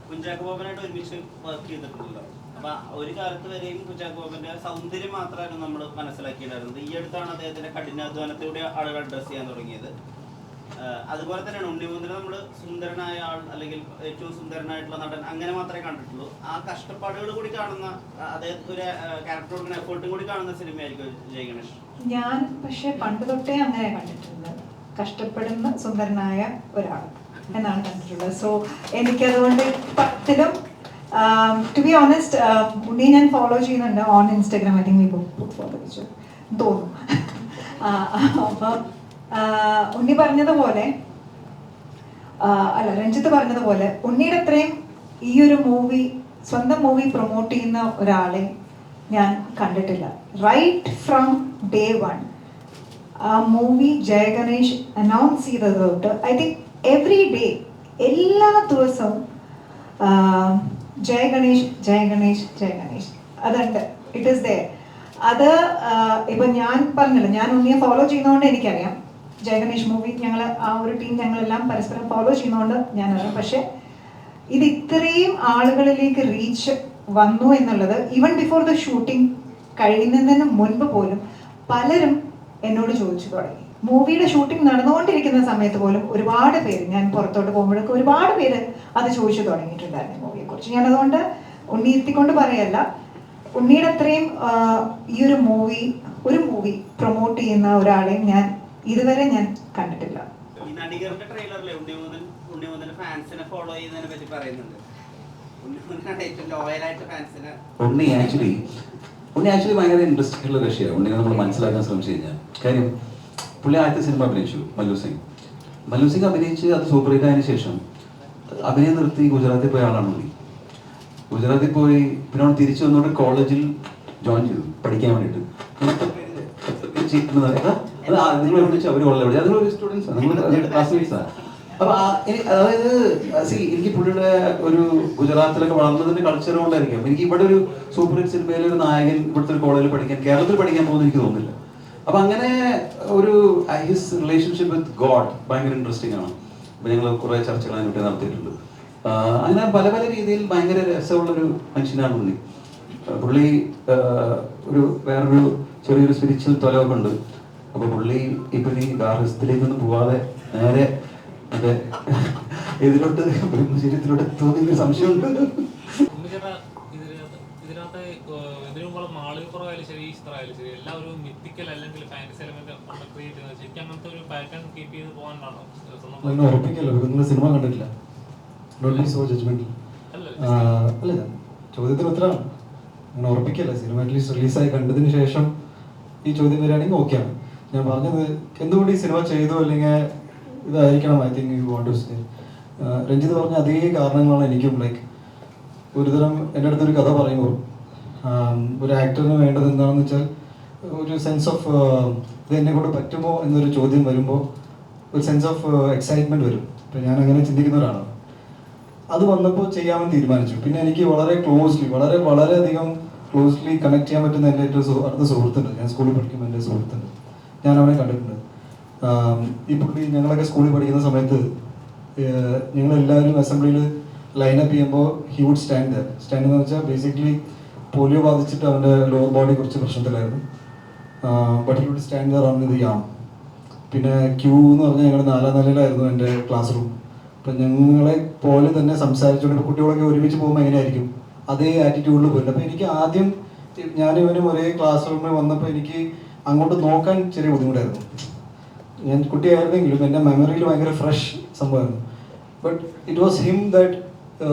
കുഞ്ചാക്കോ ബോബനായിട്ട് ഒരുമിച്ച് വർക്ക് ചെയ്തിട്ടുണ്ടല്ലോ. അപ്പൊ ഒരു കാലത്ത് വരെയും കുഞ്ചാക്കോ ബോബന്റെ സൗന്ദര്യം മാത്രമായിരുന്നു നമ്മൾ മനസ്സിലാക്കിയിട്ടുണ്ടായിരുന്നത്. ഈ അടുത്താണ് അദ്ദേഹത്തിന്റെ കഠിനാധ്വാനത്തിലൂടെ ആളുകൾ അഡ്രസ് ചെയ്യാൻ തുടങ്ങിയത്. അതുപോലെ തന്നെയാണ് ഉണ്ണിമുതൽ നമ്മൾ സുന്ദരനായ ആൾ അല്ലെങ്കിൽ ഏറ്റവും സുന്ദരനായിട്ടുള്ള നടൻ അങ്ങനെ മാത്രമേ കണ്ടിട്ടുള്ളൂ. ആ കഷ്ടപ്പാടുകൾ കൂടി കാണുന്ന അദ്ദേഹത്തിന് ഒരു ക്യാരക്ടർ കൊടുക്കുന്ന എഫേർട്ടും കൂടി കാണുന്ന സിനിമയായിരിക്കും ജയ് ഗണേഷ്. ഞാൻ പക്ഷെ പണ്ട് തൊട്ടേ അങ്ങനെ കണ്ടിട്ടുള്ളത്, കഷ്ടപ്പെടുന്ന സുന്ദരനായ ഒരാൾ എന്നാണ് കണ്ടിട്ടുള്ളത്. സോ എനിക്കതുകൊണ്ട് 10ലും ടു ബി ഓണസ്റ്റ് ഉണ്ണി ഞാൻ ഫോളോ ചെയ്യുന്നുണ്ട് on Instagram. I think follow ചെയ്തു തോന്നുന്നു. അപ്പം ഉണ്ണി പറഞ്ഞതുപോലെ അല്ല രഞ്ജിത്ത് പറഞ്ഞതുപോലെ ഉണ്ണിയുടെ അത്രയും ഈ ഒരു മൂവി സ്വന്തം മൂവി പ്രൊമോട്ട് ചെയ്യുന്ന ഒരാളെ ഞാൻ കണ്ടിട്ടില്ല. റൈറ്റ് ഫ്രം ഡേ വൺ ആ മൂവി ജയ ഗണേഷ് അനൗൺസ് ചെയ്തത് തൊട്ട് ഐ തിങ്ക് എവറി ഡേ എല്ലാ ദിവസവും ജയ ഗണേഷ് ജയ ഗണേഷ് ജയ ഗണേഷ് അതുണ്ട്. It is there. അത് ഇപ്പം ഞാൻ പറഞ്ഞല്ലോ, ഞാൻ ഉണ്ണിയെ ഫോളോ ചെയ്യുന്നതുകൊണ്ട് എനിക്കറിയാം. ജയ ഗണേഷ് മൂവി ഞങ്ങൾ ആ ഒരു ടീം ഞങ്ങളെല്ലാം പരസ്പരം ഫോളോ ചെയ്യുന്നതുകൊണ്ട് ഞാനറിയാം. പക്ഷെ ഇത് ഇത്രയും ആളുകളിലേക്ക് റീച്ച് വന്നു എന്നുള്ളത് ഈവൻ ബിഫോർ ദ ഷൂട്ടിംഗ് കഴിയുന്നതിന് മുൻപ് പോലും പലരും എന്നോട് ചോദിച്ചു തുടങ്ങി. മൂവിയുടെ ഷൂട്ടിംഗ് നടന്നുകൊണ്ടിരിക്കുന്ന സമയത്ത് പോലും ഒരുപാട് പേര്, ഞാൻ പുറത്തോട്ട് പോകുമ്പോഴൊക്കെ ഒരുപാട് പേര് അത് ചോദിച്ചു തുടങ്ങിയിട്ടുണ്ടായിരുന്നു മൂവിയെ കുറിച്ച്. ഞാനതുകൊണ്ട് ഉണ്ണി ഇരുത്തിക്കൊണ്ട് പറയല്ല, ഉണ്ണിയുടെ അത്രയും ഈ ഒരു മൂവി പ്രൊമോട്ട് ചെയ്യുന്ന ഒരാളെയും ഞാൻ ഇതുവരെ ഞാൻ കണ്ടിട്ടില്ല. ഈ നടികരുടെ ട്രെയിലറിലെ ഉണ്ണിമുതൽ ഫാൻസിനെ ഫോളോ ചെയ്യുന്നതിനെ പറ്റി പറയുന്നുണ്ട്. ഉണ്ണിമുതലാണ് ഏറ്റവും ലോയലായിട്ട് ഫാൻസിനെ. ഉണ്ണി ആക്ച്വലി ഭയങ്കര ഇൻട്രസ്റ്റിംഗ് ഉള്ള കക്ഷിയാണ്. ഉണ്ണിനെ നമ്മൾ മനസ്സിലാക്കാൻ ശ്രമിച്ചു കഴിഞ്ഞാൽ, കാര്യം പുള്ളി ആദ്യത്തെ സിനിമ അഭിനയിച്ചു മല്ലു സിംഗ് അഭിനയിച്ച് അത് സൂപ്പർ ഹിറ്റ് ആയതിനു ശേഷം അഭിനയം നിർത്തി ഗുജറാത്തിൽ പോയ ആളാണ് ഉണ്ണി. ഗുജറാത്തിൽ പോയി പിന്നെ അവൻ തിരിച്ചു വന്നോണ്ട് കോളേജിൽ ജോയിൻ ചെയ്തു പഠിക്കാൻ വേണ്ടിയിട്ട്. നിങ്ങൾ വിളിച്ചു അവർ ഉള്ളത് അതിലൊരു സ്റ്റുഡൻസാണ്, നിങ്ങൾ ക്ലാസ്മേറ്റ്സാണ്. അപ്പൊ അതായത് എനിക്ക് പുള്ളിയുടെ ഒരു ഗുജറാത്തിലൊക്കെ വളർന്നതിന്റെ കൾച്ചർ കൊണ്ടായിരിക്കും എനിക്ക് ഇവിടെ ഒരു സൂപ്പർ ഹിറ്റ് സിനിമയിലെ ഒരു നായകൻ ഇവിടുത്തെ ഒരു കോളേജിൽ പഠിക്കാൻ കേരളത്തിൽ പഠിക്കാൻ പോകുന്ന എനിക്ക് തോന്നുന്നില്ല. അപ്പൊ അങ്ങനെ ഒരു ഹിസ് റിലേഷൻഷിപ്പ് വിത്ത് ഗോഡ് ഭയങ്കര ഇൻട്രസ്റ്റിംഗ് ആണ്. അപ്പൊ ഞങ്ങൾ കുറെ ചർച്ചകൾ അതിനെ പറ്റി നടത്തിയിട്ടുണ്ട്. അങ്ങനെ പല പല രീതിയിൽ ഭയങ്കര രസമുള്ളൊരു മനുഷ്യനാണ് ഉണ്ണി. പുള്ളി ഒരു വേറൊരു ചെറിയൊരു സ്പിരിച്വൽ തൊലവൊക്കെ ഉണ്ട്. അപ്പൊ പുള്ളി ഇപ്പൊ ഈ ഗാർഹസ്ഥ്യത്തിലേക്കൊന്നും പോവാതെ നേരെ മറ്റേ ഇതിലോട്ട് ബ്രഹ്മചര്യത്തിലോട്ട് തോന്നിയൊരു സംശയമുണ്ട്. ഇതിനുള്ള മാളികപ്പുറമായാലും ശരി, ഈസ്റ്ററായാലും ശരി, എല്ലാം ഒരു മിത്തിക്കൽ അല്ലെങ്കിൽ ഫാന്റസി എലമെന്റ് ക്രിയേറ്റ് ചെയ്യുന്നത് ശരിക്കും അങ്ങനത്തെ ഒരു പാറ്റേൺ കീപ്പ് ചെയ്ത് പോകാനാണോ? ഉറപ്പിക്കല്ലോ, നിങ്ങൾ സിനിമ കണ്ടിട്ടില്ല. അല്ല, ചോദ്യത്തിന് ഉത്തരമാണ്. അങ്ങനെ ഉറപ്പിക്കല്ല. സിനിമ അറ്റ്ലീസ്റ്റ് റിലീസായി കണ്ടതിന് ശേഷം ഈ ചോദ്യം വരികയാണെങ്കിൽ ഓക്കെയാണ്. ഞാൻ പറഞ്ഞത് എന്തുകൊണ്ട് ഈ സിനിമ ചെയ്തു അല്ലെങ്കിൽ ഇതായിരിക്കണം I think you want to say. Ranjith പറഞ്ഞ അതേ കാരണങ്ങളാണ് എനിക്കും. ലൈക്ക് ഒരുതരം എൻ്റെ അടുത്തൊരു കഥ പറയുമ്പോൾ ഒരു ആക്ടറിന് വേണ്ടത് എന്താണെന്ന് വെച്ചാൽ ഒരു സെൻസ് ഓഫ് ഇത് എന്നെ കൊണ്ട് പറ്റുമോ എന്നൊരു ചോദ്യം വരുമ്പോൾ ഒരു സെൻസ് ഓഫ് എക്സൈറ്റ്മെൻറ്റ് വരും. ഇപ്പം ഞാൻ അങ്ങനെ ചിന്തിക്കുന്ന ഒരാളാണ്. അത് വന്നപ്പോൾ ചെയ്യാമെന്ന് തീരുമാനിച്ചു. പിന്നെ എനിക്ക് വളരെയധികം ക്ലോസ്ലി കണക്ട് ചെയ്യാൻ പറ്റുന്ന എൻ്റെ ഏറ്റവും അടുത്ത സുഹൃത്തുണ്ട്. ഞാൻ സ്കൂളിൽ പഠിക്കുമ്പോൾ എൻ്റെ സുഹൃത്തുണ്ട്, ഞാൻ അവനെ കണ്ടിട്ടുണ്ട്. ഈ പുള്ളി ഞങ്ങളൊക്കെ സ്കൂളിൽ പഠിക്കുന്ന സമയത്ത് ഞങ്ങളെല്ലാവരും അസംബ്ലിയിൽ ലൈനപ്പ് ചെയ്യുമ്പോൾ ഹി വുഡ് സ്റ്റാൻഡ് എന്ന് വെച്ചാൽ ബേസിക്കലി പോളിയോ ബാധിച്ചിട്ട് അവൻ്റെ ലോവർ ബോഡി കുറച്ച് പ്രശ്നത്തിലായിരുന്നു. But he would stand there on the arm. പിന്നെ ക്യൂ എന്ന് പറഞ്ഞാൽ ഞങ്ങളുടെ 4ാം നിലയിലായിരുന്നു എൻ്റെ ക്ലാസ് റൂം. അപ്പം ഞങ്ങളെ പോലെ തന്നെ സംസാരിച്ചുകൊണ്ട് ഇപ്പോൾ കുട്ടികളൊക്കെ ഒരുമിച്ച് പോകുമ്പോൾ എങ്ങനെയായിരിക്കും അതേ ആറ്റിറ്റ്യൂഡിൽ പോയിട്ടുണ്ട്. അപ്പോൾ എനിക്ക് ആദ്യം ഞാനിവനും ഒരേ ക്ലാസ് റൂമിൽ വന്നപ്പോൾ എനിക്ക് അങ്ങോട്ട് നോക്കാൻ ചെറിയ ബുദ്ധിമുട്ടായിരുന്നു. ഞാൻ കുട്ടിയായിരുന്നെങ്കിലും എൻ്റെ മെമ്മറിയിൽ ഭയങ്കര ഫ്രഷ് സംഭവമായിരുന്നു. But it was him that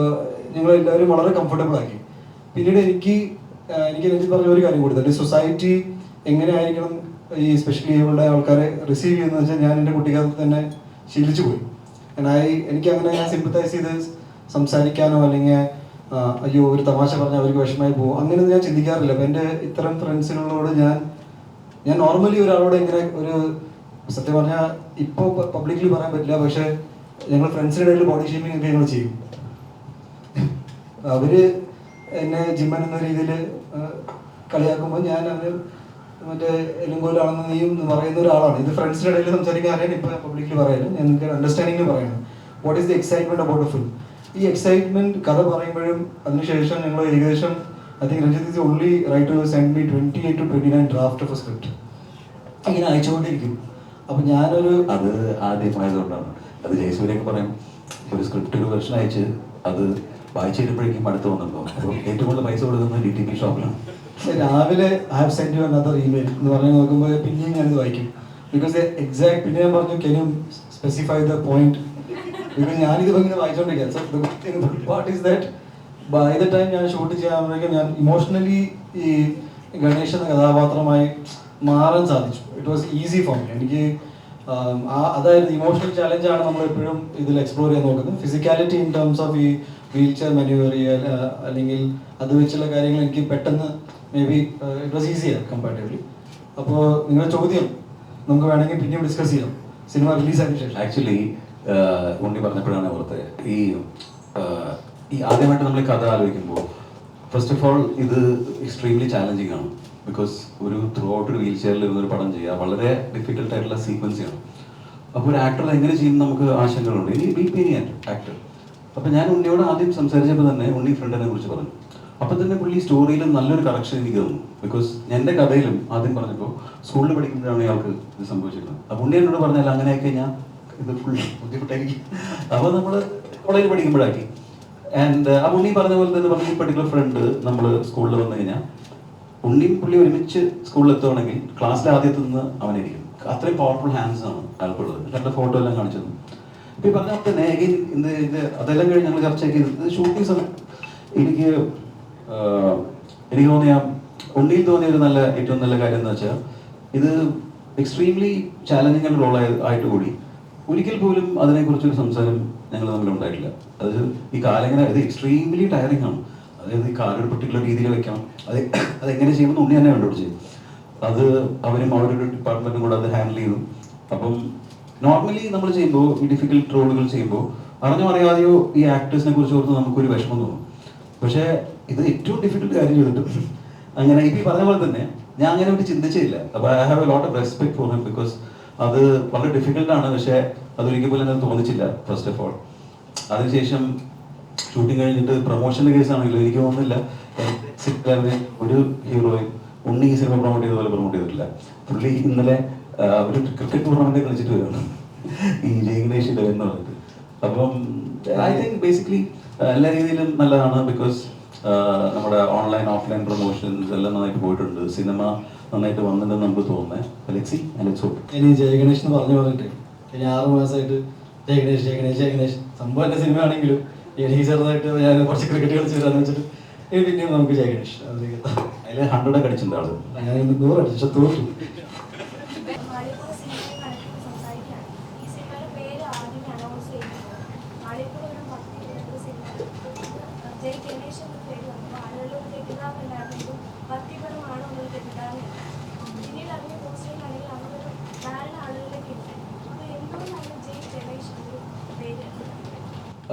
ഞങ്ങളെല്ലാവരും വളരെ കംഫർട്ടബിൾ ആക്കി. പിന്നീട് എനിക്ക് പറഞ്ഞ ഒരു കാര്യം കൂടി തന്നെ, സൊസൈറ്റി എങ്ങനെയായിരിക്കണം ഈ സ്പെഷ്യലി ഇവരുടെ ആൾക്കാരെ റിസീവ് ചെയ്യുന്നതെന്ന് വെച്ചാൽ ഞാൻ എൻ്റെ കുട്ടിക്കാലത്ത് തന്നെ ശീലിച്ചു പോയി. എനിക്ക് അങ്ങനെ സിമ്പത്തൈസ് ചെയ്ത് സംസാരിക്കാനോ അല്ലെങ്കിൽ അയ്യോ ഒരു തമാശ പറഞ്ഞാൽ അവർക്ക് വിഷമമായി പോകും അങ്ങനെയൊന്നും ഞാൻ ചിന്തിക്കാറില്ല. അപ്പം എൻ്റെ ഇത്തരം ഫ്രണ്ട്സിനുള്ളതോട് ഞാൻ നോർമലി ഒരാളോട് ഇങ്ങനെ ഒരു സത്യം പറഞ്ഞാൽ ഇപ്പോൾ പബ്ലിക്കലി പറയാൻ പറ്റില്ല, പക്ഷേ ഞങ്ങൾ ഫ്രണ്ട്സിൻ്റെ ഇടയിൽ ബോഡി ഷേമിംഗ് ഒക്കെ ഞങ്ങൾ ചെയ്യും. അവർ എന്നെ ജിമ്മൻ എന്ന രീതിയിൽ കളിയാക്കുമ്പോൾ ഞാൻ അവർ മറ്റേ എലുങ്കോലാണെന്ന് നീയും പറയുന്ന ഒരാളാണ്. ഇത് ഫ്രണ്ട്സിൻ്റെ ഇടയിൽ സംസാരിക്കാൻ അറിയാൻ ഇപ്പോൾ പബ്ലിക്കലി പറയാനും ഞങ്ങൾക്ക് അണ്ടർസ്റ്റാൻഡിങ്ങിന് പറയണം. What is the excitement about a film. ഈ എക്സൈറ്റ്മെന്റ് കഥ പറയുമ്പോഴും അതിനുശേഷം ഞങ്ങൾ ഏകദേശം I think Ranjith is only right to send me 28 to 29 draft of a script ഇങ്ങനെ അയച്ചുകൊണ്ടിരിക്കും. അപ്പോൾ ഞാനൊരു അത് ആദ്യമായതുകൊണ്ടാണ്. അത് ജയസൂര്യൊക്കെ പറയും, ഒരു സ്ക്രിപ്റ്റ് ഒരു വെർഷൻ അയച്ച് അത് വായിച്ചു തരുമ്പോഴേക്കും അടുത്ത് വന്നിട്ടുണ്ടോ. അപ്പോൾ ഏറ്റവും കൂടുതൽ പൈസ കൊടുക്കുന്നത് DTP ഷോപ്പിലാണ്. രാവിലെ I have send you another email എന്ന് പറഞ്ഞ് നോക്കുമ്പോൾ പിന്നെയും ഞാനിത് വായിക്കും. ബിക്കോസ് എക്സാക്ട് പിന്നെ ഞാൻ പറഞ്ഞു can you specify the point. Because ഞാനിത് ഇങ്ങനെ വായിച്ചുകൊണ്ടിരിക്കുക. So the good part is that by the time ഞാൻ ഷൂട്ട് ചെയ്യാകുമ്പോഴേക്കും ഞാൻ ഇമോഷണലി ഈ ഗണേഷ് എന്ന കഥാപാത്രമായി മാറാൻ സാധിച്ചു. It was easy for me. എനിക്ക് അതായത് ഇമോഷണൽ ചാലഞ്ചാണ് നമ്മൾ എപ്പോഴും ഇതിൽ എക്സ്പ്ലോർ ചെയ്യാൻ നോക്കുന്നത്. ഫിസിക്കാലിറ്റി ഇൻ ടേംസ് ഓഫ് ഈ വീൽ ചെയർ മാനുവർ അല്ലെങ്കിൽ അത് വെച്ചുള്ള കാര്യങ്ങൾ എനിക്ക് പെട്ടെന്ന് maybe it was easier comparatively. അപ്പോൾ നിങ്ങളുടെ ചോദ്യം നമുക്ക് വേണമെങ്കിൽ പിന്നെയും ഡിസ്കസ് ചെയ്യാം സിനിമ റിലീസായതിനു ശേഷം. ആക്ച്വലി ഉണ്ണി പറഞ്ഞപ്പോഴാണ് ഓർത്തത്, ഈ ആദ്യമായിട്ട് നമ്മൾ കഥ ആലോചിക്കുമ്പോൾ ഫസ്റ്റ് ഓഫ് ഓൾ ഇത് എക്സ്ട്രീംലി ചാലഞ്ചിങ് ആണ്. ബിക്കോസ് ഒരു ത്രൂ ഔട്ട് ഒരു വീൽ ചെയറിൽ ഇരുന്നൊരു പടം ചെയ്യുക വളരെ ഡിഫിക്കൽട്ട് ആയിട്ടുള്ള സീക്വൻസ് ആണ്. അപ്പോൾ ഒരു ആക്ടർ എങ്ങനെ ചെയ്യും നമുക്ക് ആശങ്കകളുണ്ട്. ഇനി ബി പി ആക്ടർ. അപ്പോൾ ഞാൻ ഉണ്ണിയോട് ആദ്യം സംസാരിച്ചപ്പോൾ തന്നെ ഉണ്ണി ഫ്രണ്ടിനെ കുറിച്ച് പറഞ്ഞു. അപ്പം തന്നെ പുള്ളി സ്റ്റോറിയിൽ നല്ലൊരു കറക്ഷൻ എനിക്ക് തന്നു. ബിക്കോസ് എൻ്റെ കഥയിലും ആദ്യം പറഞ്ഞപ്പോൾ സ്കൂളിൽ പഠിക്കുമ്പോഴാണ് ഇയാൾക്ക് ഇത് സംഭവിച്ചിരുന്നത്. അപ്പോൾ ഉണ്ണി എന്നോട് പറഞ്ഞാൽ അങ്ങനെയൊക്കെ ഞാൻ ഇത് ഫുൾ ബുദ്ധിമുട്ടായിരിക്കും. അപ്പോൾ നമ്മൾ കോളേജിൽ പഠിക്കുമ്പോഴാക്കി. ആൻഡ് ആ ഉണ്ണി പറഞ്ഞ പോലെ തന്നെ പറഞ്ഞ ഈ പർട്ടിക്കുലർ ഫ്രണ്ട് നമ്മൾ സ്കൂളിൽ വന്നു കഴിഞ്ഞാൽ ഉണ്ണിയും പുള്ളി ഒരുമിച്ച് സ്കൂളിൽ എത്തുകയാണെങ്കിൽ ക്ലാസ്സിൽ ആദ്യത്ത് നിന്ന് അവനായിരിക്കും. അത്രയും പവർഫുൾ ഹാൻഡ്സ് ആണ് അയാൾക്കുള്ളത്. എൻ്റെ ഫോട്ടോ എല്ലാം കാണിച്ചു തന്നു. ഇപ്പം ഈ പറഞ്ഞാൽ തന്നെ ഇത് അതെല്ലാം കഴിഞ്ഞ് ഞങ്ങൾ ചർച്ചയാക്കി ഇത് ഷൂട്ടിംഗ് സമയം എനിക്ക് തോന്നിയ ഉണ്ണിയിൽ തോന്നിയ ഒരു ഏറ്റവും നല്ല കാര്യം എന്ന് വെച്ചാൽ ഇത് എക്സ്ട്രീംലി ചാലഞ്ചിങ് റോൾ ആയിട്ട് കൂടി ഒരിക്കൽ പോലും അതിനെക്കുറിച്ചൊരു സംസാരം ഞങ്ങൾ തമ്മിൽ ഉണ്ടായിട്ടില്ല. അത് ഈ കാലിങ്ങനെ ഇത് എക്സ്ട്രീംലി ടയറിങ് ആണ്. അതായത് ഈ കാലൊരു പർട്ടിക്കുലർ രീതിയിൽ വെക്കണം, അതെങ്ങനെ ചെയ്യുമെന്ന് ഉണ്ണി തന്നെ കണ്ടുപിടിച്ച് അത് അവരും അവരുടെ ഡിപ്പാർട്ട്മെന്റും കൂടെ അത് ഹാൻഡിൽ ചെയ്തു. അപ്പം നോർമലി നമ്മൾ ചെയ്യുമ്പോൾ ഈ ഡിഫിക്കൽട്ട് റോളുകൾ ചെയ്യുമ്പോൾ അറിഞ്ഞോ അറിയാതെയോ ഈ ആക്ടേഴ്സിനെ കുറിച്ച് ഓർത്ത് നമുക്കൊരു വിഷമം തോന്നും. പക്ഷേ ഇത് ഏറ്റവും ഡിഫിക്കൽട്ട് കാര്യം ചെയ്തിട്ട് അങ്ങനെ ഇപ്പം ഈ പറഞ്ഞ പോലെ തന്നെ ഞാൻ അങ്ങനെ ഒരു ചിന്തിച്ചില്ല. അപ്പോൾ I have A lot of respect for him. Because അത് വളരെ ഡിഫിക്കൽട്ടാണ്. പക്ഷേ അതൊരിക്കൽ പോലും എനിക്ക് തോന്നിച്ചില്ല ഫസ്റ്റ് ഓഫ് ഓൾ. അതിനുശേഷം ഷൂട്ടിംഗ് കഴിഞ്ഞിട്ട് പ്രൊമോഷൻ്റെ കേസാണെങ്കിലും എനിക്ക് തോന്നുന്നില്ല ഒരു ഹീറോയും ഉണ്ണി ഈ സിനിമ പ്രൊമോട്ട് ചെയ്തതുപോലെ പ്രൊമോട്ട് ചെയ്തിട്ടില്ല. പുള്ളി ഇന്നലെ ഒരു ക്രിക്കറ്റ് ടൂർണമെന്റ് കളിച്ചിട്ട് വരികയാണ് ഈ ജയഗണേഷിന്റെ എന്ന് പറഞ്ഞിട്ട്. അപ്പം ഐ തിങ്ക് ബേസിക്കലി എല്ലാ രീതിയിലും നല്ലതാണ്. ബിക്കോസ് നമ്മുടെ ഓൺലൈൻ ഓഫ്ലൈൻ പ്രൊമോഷൻസ് എല്ലാം നന്നായിട്ട് പോയിട്ടുണ്ട്. സിനിമ നന്നായിട്ട് വന്നിട്ടുണ്ടെന്ന് നമുക്ക് തോന്നുന്നത്. ഇനി ജയഗണേഷ് എന്ന് പറഞ്ഞിട്ട് ഇനി 6 മാസമായിട്ട് ജയഗണേഷ് സംഭവം എൻ്റെ സിനിമ ആണെങ്കിലും എനിക്ക് ചെറുതായിട്ട് ഞാൻ കുറച്ച് ക്രിക്കറ്റ് കളിച്ച് വരാന്ന് വെച്ചിട്ട് ഇനി പിന്നെയും നമുക്ക് ജയഗണേഷ് അതിൽ 100 അടിച്ചിട്ടുണ്ട് ആള്. ഞാൻ 100 അടിച്ചു തോറ്റു.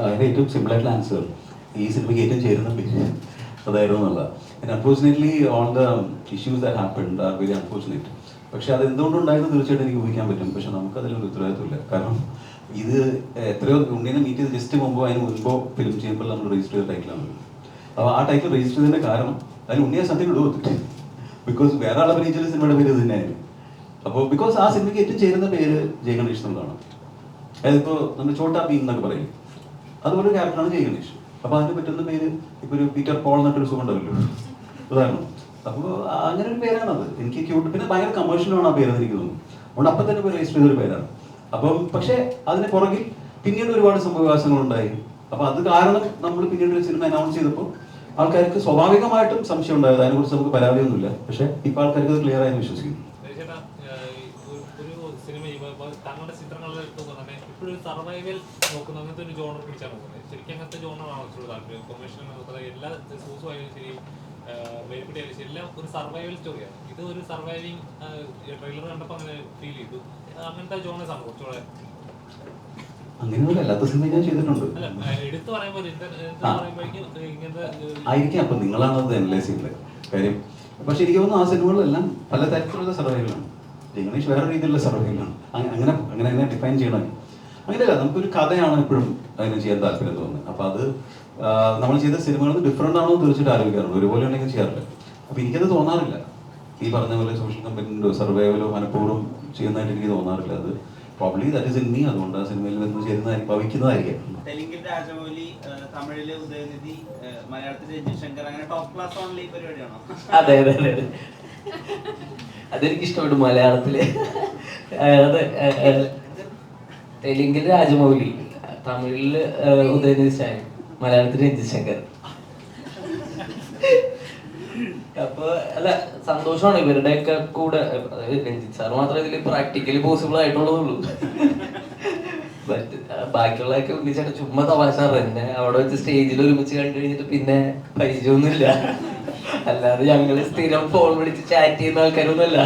അതിന് ഏറ്റവും സിമ്പിളായിട്ടുള്ള ആൻസർ ഈ സിനിമയ്ക്ക് ഏറ്റവും ചേരുന്ന പേര് അതായിരുന്നു എന്നുള്ള. And unfortunately all the issues that happened are very unfortunate. പക്ഷെ അത് എന്തുകൊണ്ടുണ്ടായിരുന്നു തീർച്ചയായിട്ടും എനിക്ക് ഊഹിക്കാൻ പറ്റും. പക്ഷെ നമുക്കതിലൊരു ഉത്തരവാദിത്വമില്ല. കാരണം ഇത് എത്രയോ ഉണ്ണിനെ മീറ്റ് ചെയ്ത് ജസ്റ്റ് മുമ്പോ അതിന് മുൻപോ ഫിലിം ചെയ്യുമ്പോൾ നമ്മൾ രജിസ്റ്റർ ചെയ്ത ടൈറ്റിലാണ്. അപ്പോൾ ആ ടൈറ്റിൽ രജിസ്റ്റർ ചെയ്തതിൻ്റെ കാരണം അതിന് ഉണ്ണിയെ സത്യം കൊടുത്തിട്ട് ബിക്കോസ് വേറെ ആളെ അഭിനയിച്ച സിനിമയുടെ പേര് ഇത് തന്നെയായിരുന്നു. അപ്പോൾ ബിക്കോസ് ആ സിനിമയ്ക്ക് ഏറ്റവും ചേരുന്ന പേര് ജയഗണേഷ് എന്നുള്ളതാണ്. അതായത് ഇപ്പോൾ നമ്മൾ ചോട്ടാ ഭീം എന്നൊക്കെ പറയും, അതുപോലെ ക്യാരക്ടറാണ് ജയഗണേഷ്. അപ്പോൾ അതിന് പറ്റുന്ന പേര് ഇപ്പോൾ ഒരു പീറ്റർ പോൾ എന്നിട്ടൊരു സുഖം ഉണ്ടാവില്ലോ ഉദാഹരണം. അപ്പോൾ അങ്ങനെ ഒരു പേരാണത്. എനിക്ക് ക്യൂട്ട്, പിന്നെ ഭയങ്കര കമേഴ്ഷ്യലാണ് ആ പേരെന്ന് എനിക്ക് തോന്നുന്നു. അതുകൊണ്ട് അപ്പം തന്നെ രജിസ്റ്റർ ചെയ്തൊരു പേരാണ്. അപ്പം പക്ഷേ അതിന് പുറകിൽ പിന്നീട് ഒരുപാട് സംഭവവികാസങ്ങളുണ്ടായി. അപ്പോൾ അത് കാരണം നമ്മൾ പിന്നീട് ഒരു സിനിമ അനൗൺസ് ചെയ്തപ്പോൾ ആൾക്കാർക്ക് സ്വാഭാവികമായിട്ടും സംശയം ഉണ്ടായത്. അതിനെക്കുറിച്ച് നമുക്ക് പരാതിയൊന്നുമില്ല. പക്ഷേ ഇപ്പോൾ ആൾക്കാർക്ക് അത് ക്ലിയർ ആയെന്ന് വിശ്വസിക്കുന്നു. ഒരു സിനിമ താങ്കളുടെ ചിത്രങ്ങളിൽ തന്നെ ഇപ്പോഴൊരു സർവൈവൽ നോക്കുന്ന അങ്ങനത്തെ ഒരു ജോണർ പിടിച്ചാണ് നോക്കുന്നത്. ശരിക്കും അങ്ങനത്തെ ജോണറാണ് കുറച്ചുകൂടി താല്പര്യം. കൊമേഴ്ഷ്യൽ നോക്കുന്നത് എല്ലാ സൂസും ആയാലും ശരി മേൽപ്പിടി ആയാലും ശരി എല്ലാം ഒരു സർവൈവൽ സ്റ്റോറിയാണ്. ഇത് ഒരു സർവൈവിങ് ട്രെയിലർ കണ്ടപ്പോൾ അങ്ങനെ ഫീൽ ചെയ്തു. അങ്ങനത്തെ ജോണേഴ്സ് ആണ് കുറച്ചുകൂടെ. അങ്ങനെയൊന്നുമില്ല, അല്ലാത്ത സിനിമ ഞാൻ ചെയ്തിട്ടുണ്ട്. എടുത്തു പറയുമ്പോൾ ഇങ്ങനത്തെ ആയിരിക്കാം. അപ്പം നിങ്ങളാണത് അനലൈസ് ചെയ്യുന്നത് കാര്യം. പക്ഷെ എനിക്ക് തോന്നുന്നു ആ സിനിമകളെല്ലാം പല തരത്തിലുള്ള സർവൈവലാണ്. ജയഗണേഷ് വേറെ രീതിയിലുള്ള സർവൈവലാണ്. അങ്ങനെ ഡിഫൈൻ ചെയ്യണം. അങ്ങനെയല്ല, നമുക്കൊരു കഥയാണ് എപ്പോഴും അതിന് ചെയ്യാൻ താല്പര്യം തോന്നുന്നത്. അപ്പോൾ അത് നമ്മൾ ചെയ്ത സിനിമകൾ ഡിഫറെൻ്റ് ആണോ തീർച്ചയായിട്ടും ആലോചിക്കാറുണ്ട്. ഒരുപോലെ ഉണ്ടെങ്കിൽ ചെയ്യാറില്ല. അപ്പോൾ എനിക്കത് തോന്നാറില്ല. ഈ പറഞ്ഞ പോലെ സോഷ്യൽ കമ്പനിയോ സർവൈവലോ മനഃപൂർവ്വം ചെയ്യുന്നതായിട്ട് എനിക്ക് തോന്നാറില്ല. അത് probably that is in me. അതുകൊണ്ട് ആ സിനിമയിൽ നിന്ന് ചെയ്യുന്നതായിരിക്കും, ഭവിക്കുന്നതായിരിക്കും. തെലുങ്കിൽ രാജമൗലി, തമിഴില് ഉദയനിധി, മലയാളത്തിൽ രഞ്ജിത് ശങ്കർ, അങ്ങനെ ടോപ്പ് ക്ലാസ് ഓൺലി പരിപാടിയാണോ? അതെ അതെ അതെ അതെ, അതെനിക്ക് ഇഷ്ടപ്പെട്ടു. മലയാളത്തില് അതെ, തെലുങ്കിൽ രാജമൗലി, തമിഴില് ഉദയനിധി സ്റ്റാലിൻ, മലയാളത്തിൽ രഞ്ജിത് ശങ്കർ. അപ്പൊ അല്ല, സന്തോഷമാണ് ഇവരുടെയൊക്കെ കൂടെ. രഞ്ജിത്ത് സാർ മാത്രമേ ഇതിൽ പ്രാക്ടിക്കലി പോസിബിൾ ആയിട്ടുള്ളതുള്ളൂ. ബാക്കിയുള്ളതൊക്കെ ഉണ്ണിച്ചേട്ടൻ ചുമ്മാ തമാശ തന്നെ അവിടെ വെച്ച് സ്റ്റേജിൽ ഒരുമിച്ച് കണ്ടു കഴിഞ്ഞിട്ട് പിന്നെ പരിചയമൊന്നുമില്ല. അല്ലാതെ ഞങ്ങള് സ്ഥിരം ഫോൺ വിളിച്ച് ചാറ്റ് ചെയ്യുന്ന ആൾക്കാരൊന്നുമല്ല.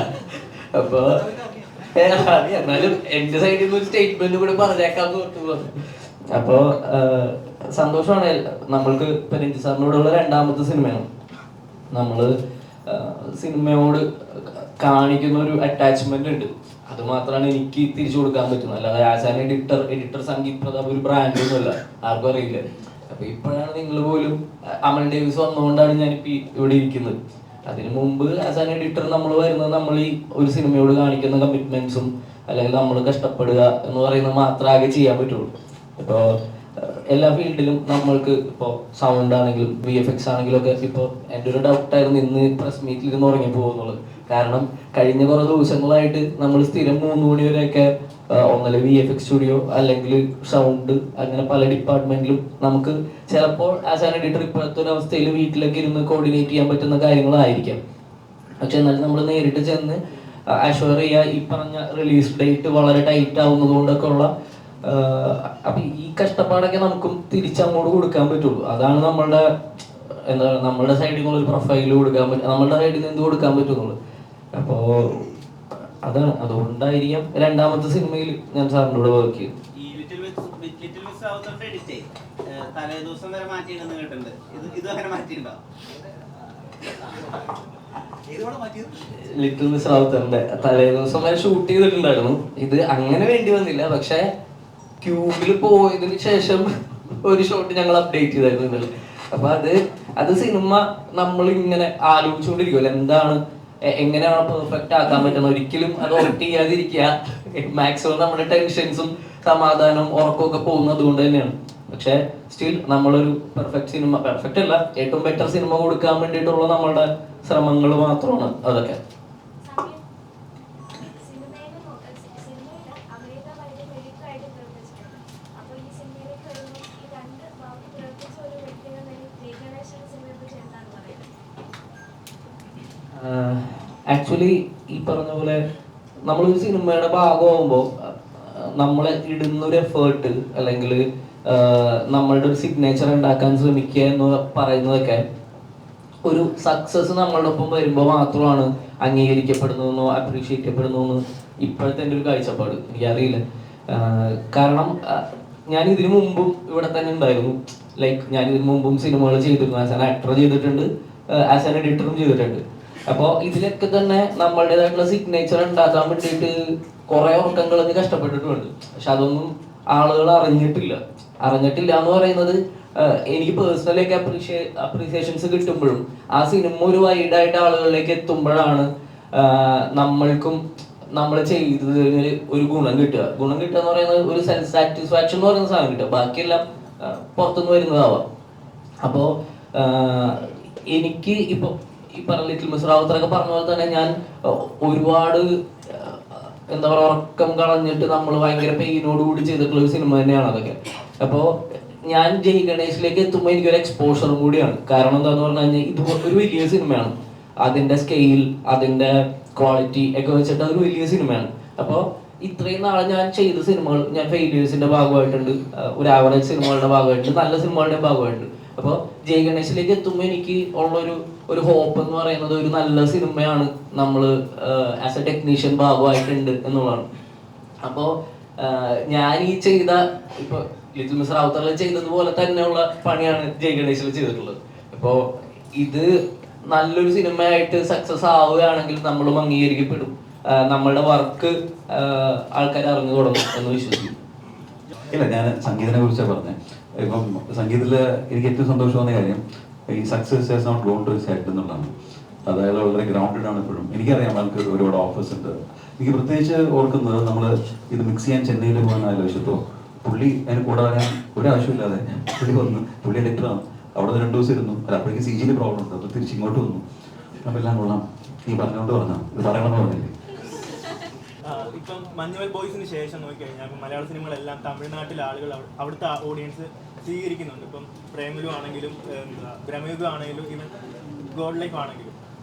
അപ്പൊ എന്നാലും എന്റെ സൈഡിൽ നിന്ന് ഒരു സ്റ്റേറ്റ്മെന്റ് കൂടെ പറഞ്ഞേക്കാന്ന് ഓർത്തു. അപ്പൊ സന്തോഷമാണ്. നമ്മൾക്ക് ഇപ്പൊ രഞ്ജിത്ത് സാറിനോടുള്ള രണ്ടാമത്തെ സിനിമയാണ്. നമ്മള് സിനിമയോട് കാണിക്കുന്ന ഒരു അറ്റാച്ച്മെന്റ് ഉണ്ട്. അത് മാത്രമാണ് എനിക്ക് തിരിച്ചു കൊടുക്കാൻ പറ്റുന്നത്. അല്ലാതെ as an editor Sangeeth Prathap ഒരു ബ്രാൻഡൊന്നുമല്ല, ആർക്കും അറിയില്ല. അപ്പൊ ഇപ്പോഴാണ് നിങ്ങൾ പോലും അമൽ ഡേവിസ് വന്നുകൊണ്ടാണ് ഞാനിപ്പോ ഇവിടെ ഇരിക്കുന്നത്. അതിനു മുമ്പ് ആസ് ആൻ എഡിറ്റർ നമ്മൾ വരുന്നത് നമ്മൾ ഈ ഒരു സിനിമയോട് കാണിക്കുന്ന കമ്മിറ്റ്മെന്റ്സും അല്ലെങ്കിൽ നമ്മൾ കഷ്ടപ്പെടുക എന്ന് പറയുന്നത് മാത്രമേ ചെയ്യാൻ പറ്റുള്ളൂ. ഇപ്പോൾ എല്ലാ ഫീൽഡിലും നമ്മൾക്ക് ഇപ്പോൾ സൗണ്ട് ആണെങ്കിലും VFX ആണെങ്കിലും ഒക്കെ ഇപ്പോൾ എൻ്റെ ഒരു ഡൗട്ടായിരുന്നു ഇന്ന് പ്രസ് മീറ്റിൽ ഇരുന്ന് ഉറങ്ങി പോകുന്നുള്ളത്. കാരണം കഴിഞ്ഞ കുറേ ദിവസങ്ങളായിട്ട് നമ്മൾ സ്ഥിരം 3 മണി വരെയൊക്കെ ഒന്നല്ല VFX സ്റ്റുഡിയോ അല്ലെങ്കിൽ സൗണ്ട് അങ്ങനെ പല ഡിപ്പാർട്ട്മെന്റിലും നമുക്ക് ചിലപ്പോൾ ആസ് ആൻ എഡിറ്റർ ഇപ്പോഴത്തെ ഒരു അവസ്ഥയിൽ വീട്ടിലൊക്കെ ഇരുന്ന് കോർഡിനേറ്റ് ചെയ്യാൻ പറ്റുന്ന കാര്യങ്ങളായിരിക്കാം. പക്ഷെ എന്നാലും നമ്മൾ നേരിട്ട് ചെന്ന് അഷ്വർ ചെയ്യുക, ഈ പറഞ്ഞ റിലീസ് ഡേറ്റ് വളരെ ടൈറ്റ് ആവുന്നത് കൊണ്ടൊക്കെ ഉള്ള അപ്പൊ ഈ കഷ്ടപ്പാടൊക്കെ നമുക്കും തിരിച്ചങ്ങോട്ട് കൊടുക്കാൻ പറ്റുള്ളൂ. അതാണ് നമ്മളുടെ എന്താ പറയുക, നമ്മളുടെ സൈഡിൽ നിന്നുള്ള ഒരു പ്രൊഫൈല് കൊടുക്കാൻ പറ്റും, നമ്മളുടെ സൈഡിൽ നിന്ന് എന്ത് കൊടുക്കാൻ പറ്റുന്നുള്ളൂ. അപ്പോ അതാണ്, അതുകൊണ്ടായിരിക്കാം രണ്ടാമത്തെ സിനിമയിൽ ഞാൻ സാറിൻ്റെ കൂടെ വർക്ക് ചെയ്തു. ഈ ലിറ്റിൽ മിസ് സൗത്തിന്റെ എഡിറ്റ് തലേ ദിവസം വരെ മാറ്റിയിട്ടുണ്ടെന്ന് കേട്ടിട്ടുണ്ട്. ഇത് അങ്ങനെ മാറ്റിയിട്ടുണ്ടോ? ലിറ്റിൽ മിസ് റാവുത്തറിന്റെ തലേ ദിവസം വരെ ഷൂട്ട് ചെയ്തിട്ടുണ്ടായിരുന്നു. ഇത് അങ്ങനെ വേണ്ടി വന്നില്ല. പക്ഷെ ക്യൂബിൽ പോയതിനു ശേഷം ഒരു ഷോട്ട് ഞങ്ങൾ അപ്ഡേറ്റ് ചെയ്തായിരുന്നു ഇന്നലെ. അപ്പൊ അത് സിനിമ നമ്മൾ ഇങ്ങനെ ആലോചിച്ചുകൊണ്ടിരിക്കുമല്ലോ, എന്താണ് എങ്ങനെയാണ് പെർഫെക്റ്റ് ആക്കാൻ പറ്റുന്നത്. ഒരിക്കലും അത് ഒർട്ട് ചെയ്യാതിരിക്കുക. മാക്സിമം നമ്മുടെ ടെൻഷൻസും സമാധാനവും ഉറക്കമൊക്കെ പോകുന്നത് കൊണ്ട് തന്നെയാണ്. പക്ഷെ സ്റ്റിൽ നമ്മളൊരു പെർഫെക്റ്റ് അല്ല, ഏറ്റവും ബെറ്റർ സിനിമ കൊടുക്കാൻ വേണ്ടിയിട്ടുള്ള നമ്മളുടെ ശ്രമങ്ങൾ മാത്രമാണ് അതൊക്കെ. ആക്ച്വലി ഈ പറഞ്ഞ പോലെ നമ്മളൊരു സിനിമയുടെ ഭാഗമാകുമ്പോൾ നമ്മളെ ഇടുന്നൊരു എഫേർട്ട് അല്ലെങ്കിൽ നമ്മളുടെ ഒരു സിഗ്നേച്ചർ ഉണ്ടാക്കാൻ ശ്രമിക്കുക എന്ന് പറയുന്നതൊക്കെ ഒരു സക്സസ് നമ്മളുടെ ഒപ്പം വരുമ്പോൾ മാത്രമാണ് അംഗീകരിക്കപ്പെടുന്നതെന്നോ അപ്രീഷിയേറ്റ് ചെയ്യപ്പെടുന്നതെന്ന് ഇപ്പോഴത്തെ എൻ്റെ ഒരു കാഴ്ചപ്പാട്. എനിക്കറിയില്ല. കാരണം ഞാൻ ഇതിനു മുമ്പും ഇവിടെ തന്നെ ഉണ്ടായിരുന്നു. ലൈക്ക് ഞാൻ ഇതിനു മുമ്പും സിനിമകൾ ചെയ്തിരുന്നു. ആസ് ആൻ ആക്ടർ ചെയ്തിട്ടുണ്ട്, ആസ് ആൻ എഡിറ്ററും ചെയ്തിട്ടുണ്ട്. അപ്പോൾ ഇതിലൊക്കെ തന്നെ നമ്മളുടേതായിട്ടുള്ള സിഗ്നേച്ചർ ഉണ്ടാക്കാൻ വേണ്ടിയിട്ട് കുറെ ഉറക്കം കളഞ്ഞ് കഷ്ടപ്പെട്ടിട്ടുണ്ട്. പക്ഷെ അതൊന്നും ആളുകൾ അറിഞ്ഞിട്ടില്ല എന്ന് പറയുന്നത് എനിക്ക് പേഴ്സണലൊക്കെ അപ്രീസിയേഷൻസ് കിട്ടുമ്പോഴും ആ സിനിമ ഒരു വൈഡായിട്ട് ആളുകളിലേക്ക് എത്തുമ്പോഴാണ് നമ്മൾക്കും നമ്മൾ ചെയ്തതിന് ഒരു ഗുണം കിട്ടുക എന്ന് പറയുന്നത് ഒരു സെൽഫ് സാറ്റിസ്ഫാക്ഷൻ എന്ന് പറയുന്ന സാധനം കിട്ടുക. ബാക്കിയെല്ലാം പുറത്തുനിന്ന് വരുന്നതാവാം. അപ്പോൾ എനിക്ക് ഇപ്പോൾ ഈ പറഞ്ഞ ലിറ്റിൽ മിസ് റാവുത്തറൊക്കെ പറഞ്ഞ പോലെ തന്നെ ഞാൻ ഒരുപാട് എന്താ പറയുക ഉറക്കം കളഞ്ഞിട്ട് നമ്മൾ ഭയങ്കര പെയിനോട് കൂടി ചെയ്തിട്ടുള്ള ഒരു സിനിമ തന്നെയാണ് അതൊക്കെ. അപ്പോൾ ഞാൻ ജയ് ഗണേഷിലേക്ക് എത്തുമ്പോൾ എനിക്കൊരു എക്സ്പോഷറും കൂടിയാണ്. കാരണം എന്താന്ന് പറഞ്ഞു കഴിഞ്ഞാൽ ഇത് ഒരു വലിയ സിനിമയാണ്. അതിൻ്റെ സ്കെയിൽ, അതിൻ്റെ ക്വാളിറ്റി ഒക്കെ വെച്ചിട്ട് അതൊരു വലിയ സിനിമയാണ്. അപ്പോൾ ഇത്രയും നാളെ ഞാൻ ചെയ്ത സിനിമകൾ, ഞാൻ ഫെയിലിയേഴ്സിൻ്റെ ഭാഗമായിട്ടുണ്ട്, ഒരു ആവറേജ് സിനിമകളുടെ ഭാഗമായിട്ടുണ്ട്, നല്ല സിനിമകളുടെ ഭാഗമായിട്ടുണ്ട്. അപ്പോൾ ജയ് ഗണേഷിലേക്ക് എത്തുമ്പോൾ എനിക്ക് ഒരു ഹോപ്പ് എന്ന് പറയുന്നത് ഒരു നല്ല സിനിമയാണ് നമ്മൾ ആസ് എ ടെക്നീഷ്യൻ ഭാഗമായിട്ടുണ്ട് എന്നുള്ളതാണ്. അപ്പോൾ ഞാൻ ഈ ചെയ്ത ഇപ്പോൾ ലിറ്റിൽ മിസ് റാവുത്തറിൽ ചെയ്തതുപോലെ തന്നെയുള്ള പണിയാണ് ജയ് ഗണേഷിൽ ചെയ്തിട്ടുള്ളത്. അപ്പോൾ ഇത് നല്ലൊരു സിനിമയായിട്ട് സക്സസ് ആവുകയാണെങ്കിൽ നമ്മളും അംഗീകരിക്കപ്പെടും, നമ്മളുടെ വർക്ക് ആൾക്കാർ അറിഞ്ഞു തുടങ്ങും എന്ന് വിശ്വസിക്കും. ഇല്ല, ഞാൻ സംഗീതത്തിനെ കുറിച്ചാണ് പറഞ്ഞത്. ഇപ്പം സംഗീതത്തിൽ എനിക്ക് ഏറ്റവും സന്തോഷം തോന്നിയ കാര്യം ഈ success has not gone to his head എന്നുള്ളതാണ്. അതായത് വളരെ ഗ്രൗണ്ടഡ് ആണ് ഇപ്പോഴും. എനിക്കറിയാം നമുക്ക് ഒരുപാട് ഓഫേഴ്സ് ഉണ്ട്. എനിക്ക് പ്രത്യേകിച്ച് ഓർക്കുന്നത് നമ്മൾ ഇത് മിക്സ് ചെയ്യാൻ ചെന്നൈയിൽ പോകാൻ ആലോചിച്ചപ്പോൾ പുള്ളി അതിന് കൂടെ വരാൻ ഒരാവശ്യമില്ലാതെ പുള്ളി വന്നു. പുള്ളി എഡിറ്ററാണ്. അവിടെ നിന്ന് 2 ദിവസം ഇരുന്നു. അല്ല, അപ്പോഴേക്ക് CG പ്രോബ്ലം ഉണ്ട്. അപ്പോൾ തിരിച്ച് ഇങ്ങോട്ട് വന്നു. അപ്പം എല്ലാം കൊള്ളാം, നീ പറഞ്ഞോണ്ട് പറഞ്ഞാൽ ഇത് പറയണമെന്ന് പറഞ്ഞില്ലേ. ഇപ്പം മഞ്ഞുമൽ ബോയ്സിന് ശേഷം നോക്കിക്കഴിഞ്ഞാൽ ഇപ്പം മലയാള സിനിമകളെല്ലാം തമിഴ്നാട്ടിലെ ആളുകൾ അവിടുത്തെ ഓഡിയൻസ് സ്വീകരിക്കുന്നുണ്ട്. ഇപ്പം പ്രേമലു ആണെങ്കിലും ബ്രഹ്മയുഗം ആണെങ്കിലും ഈവൻ ഗോഡ് ലൈഫ് ആണെങ്കിലും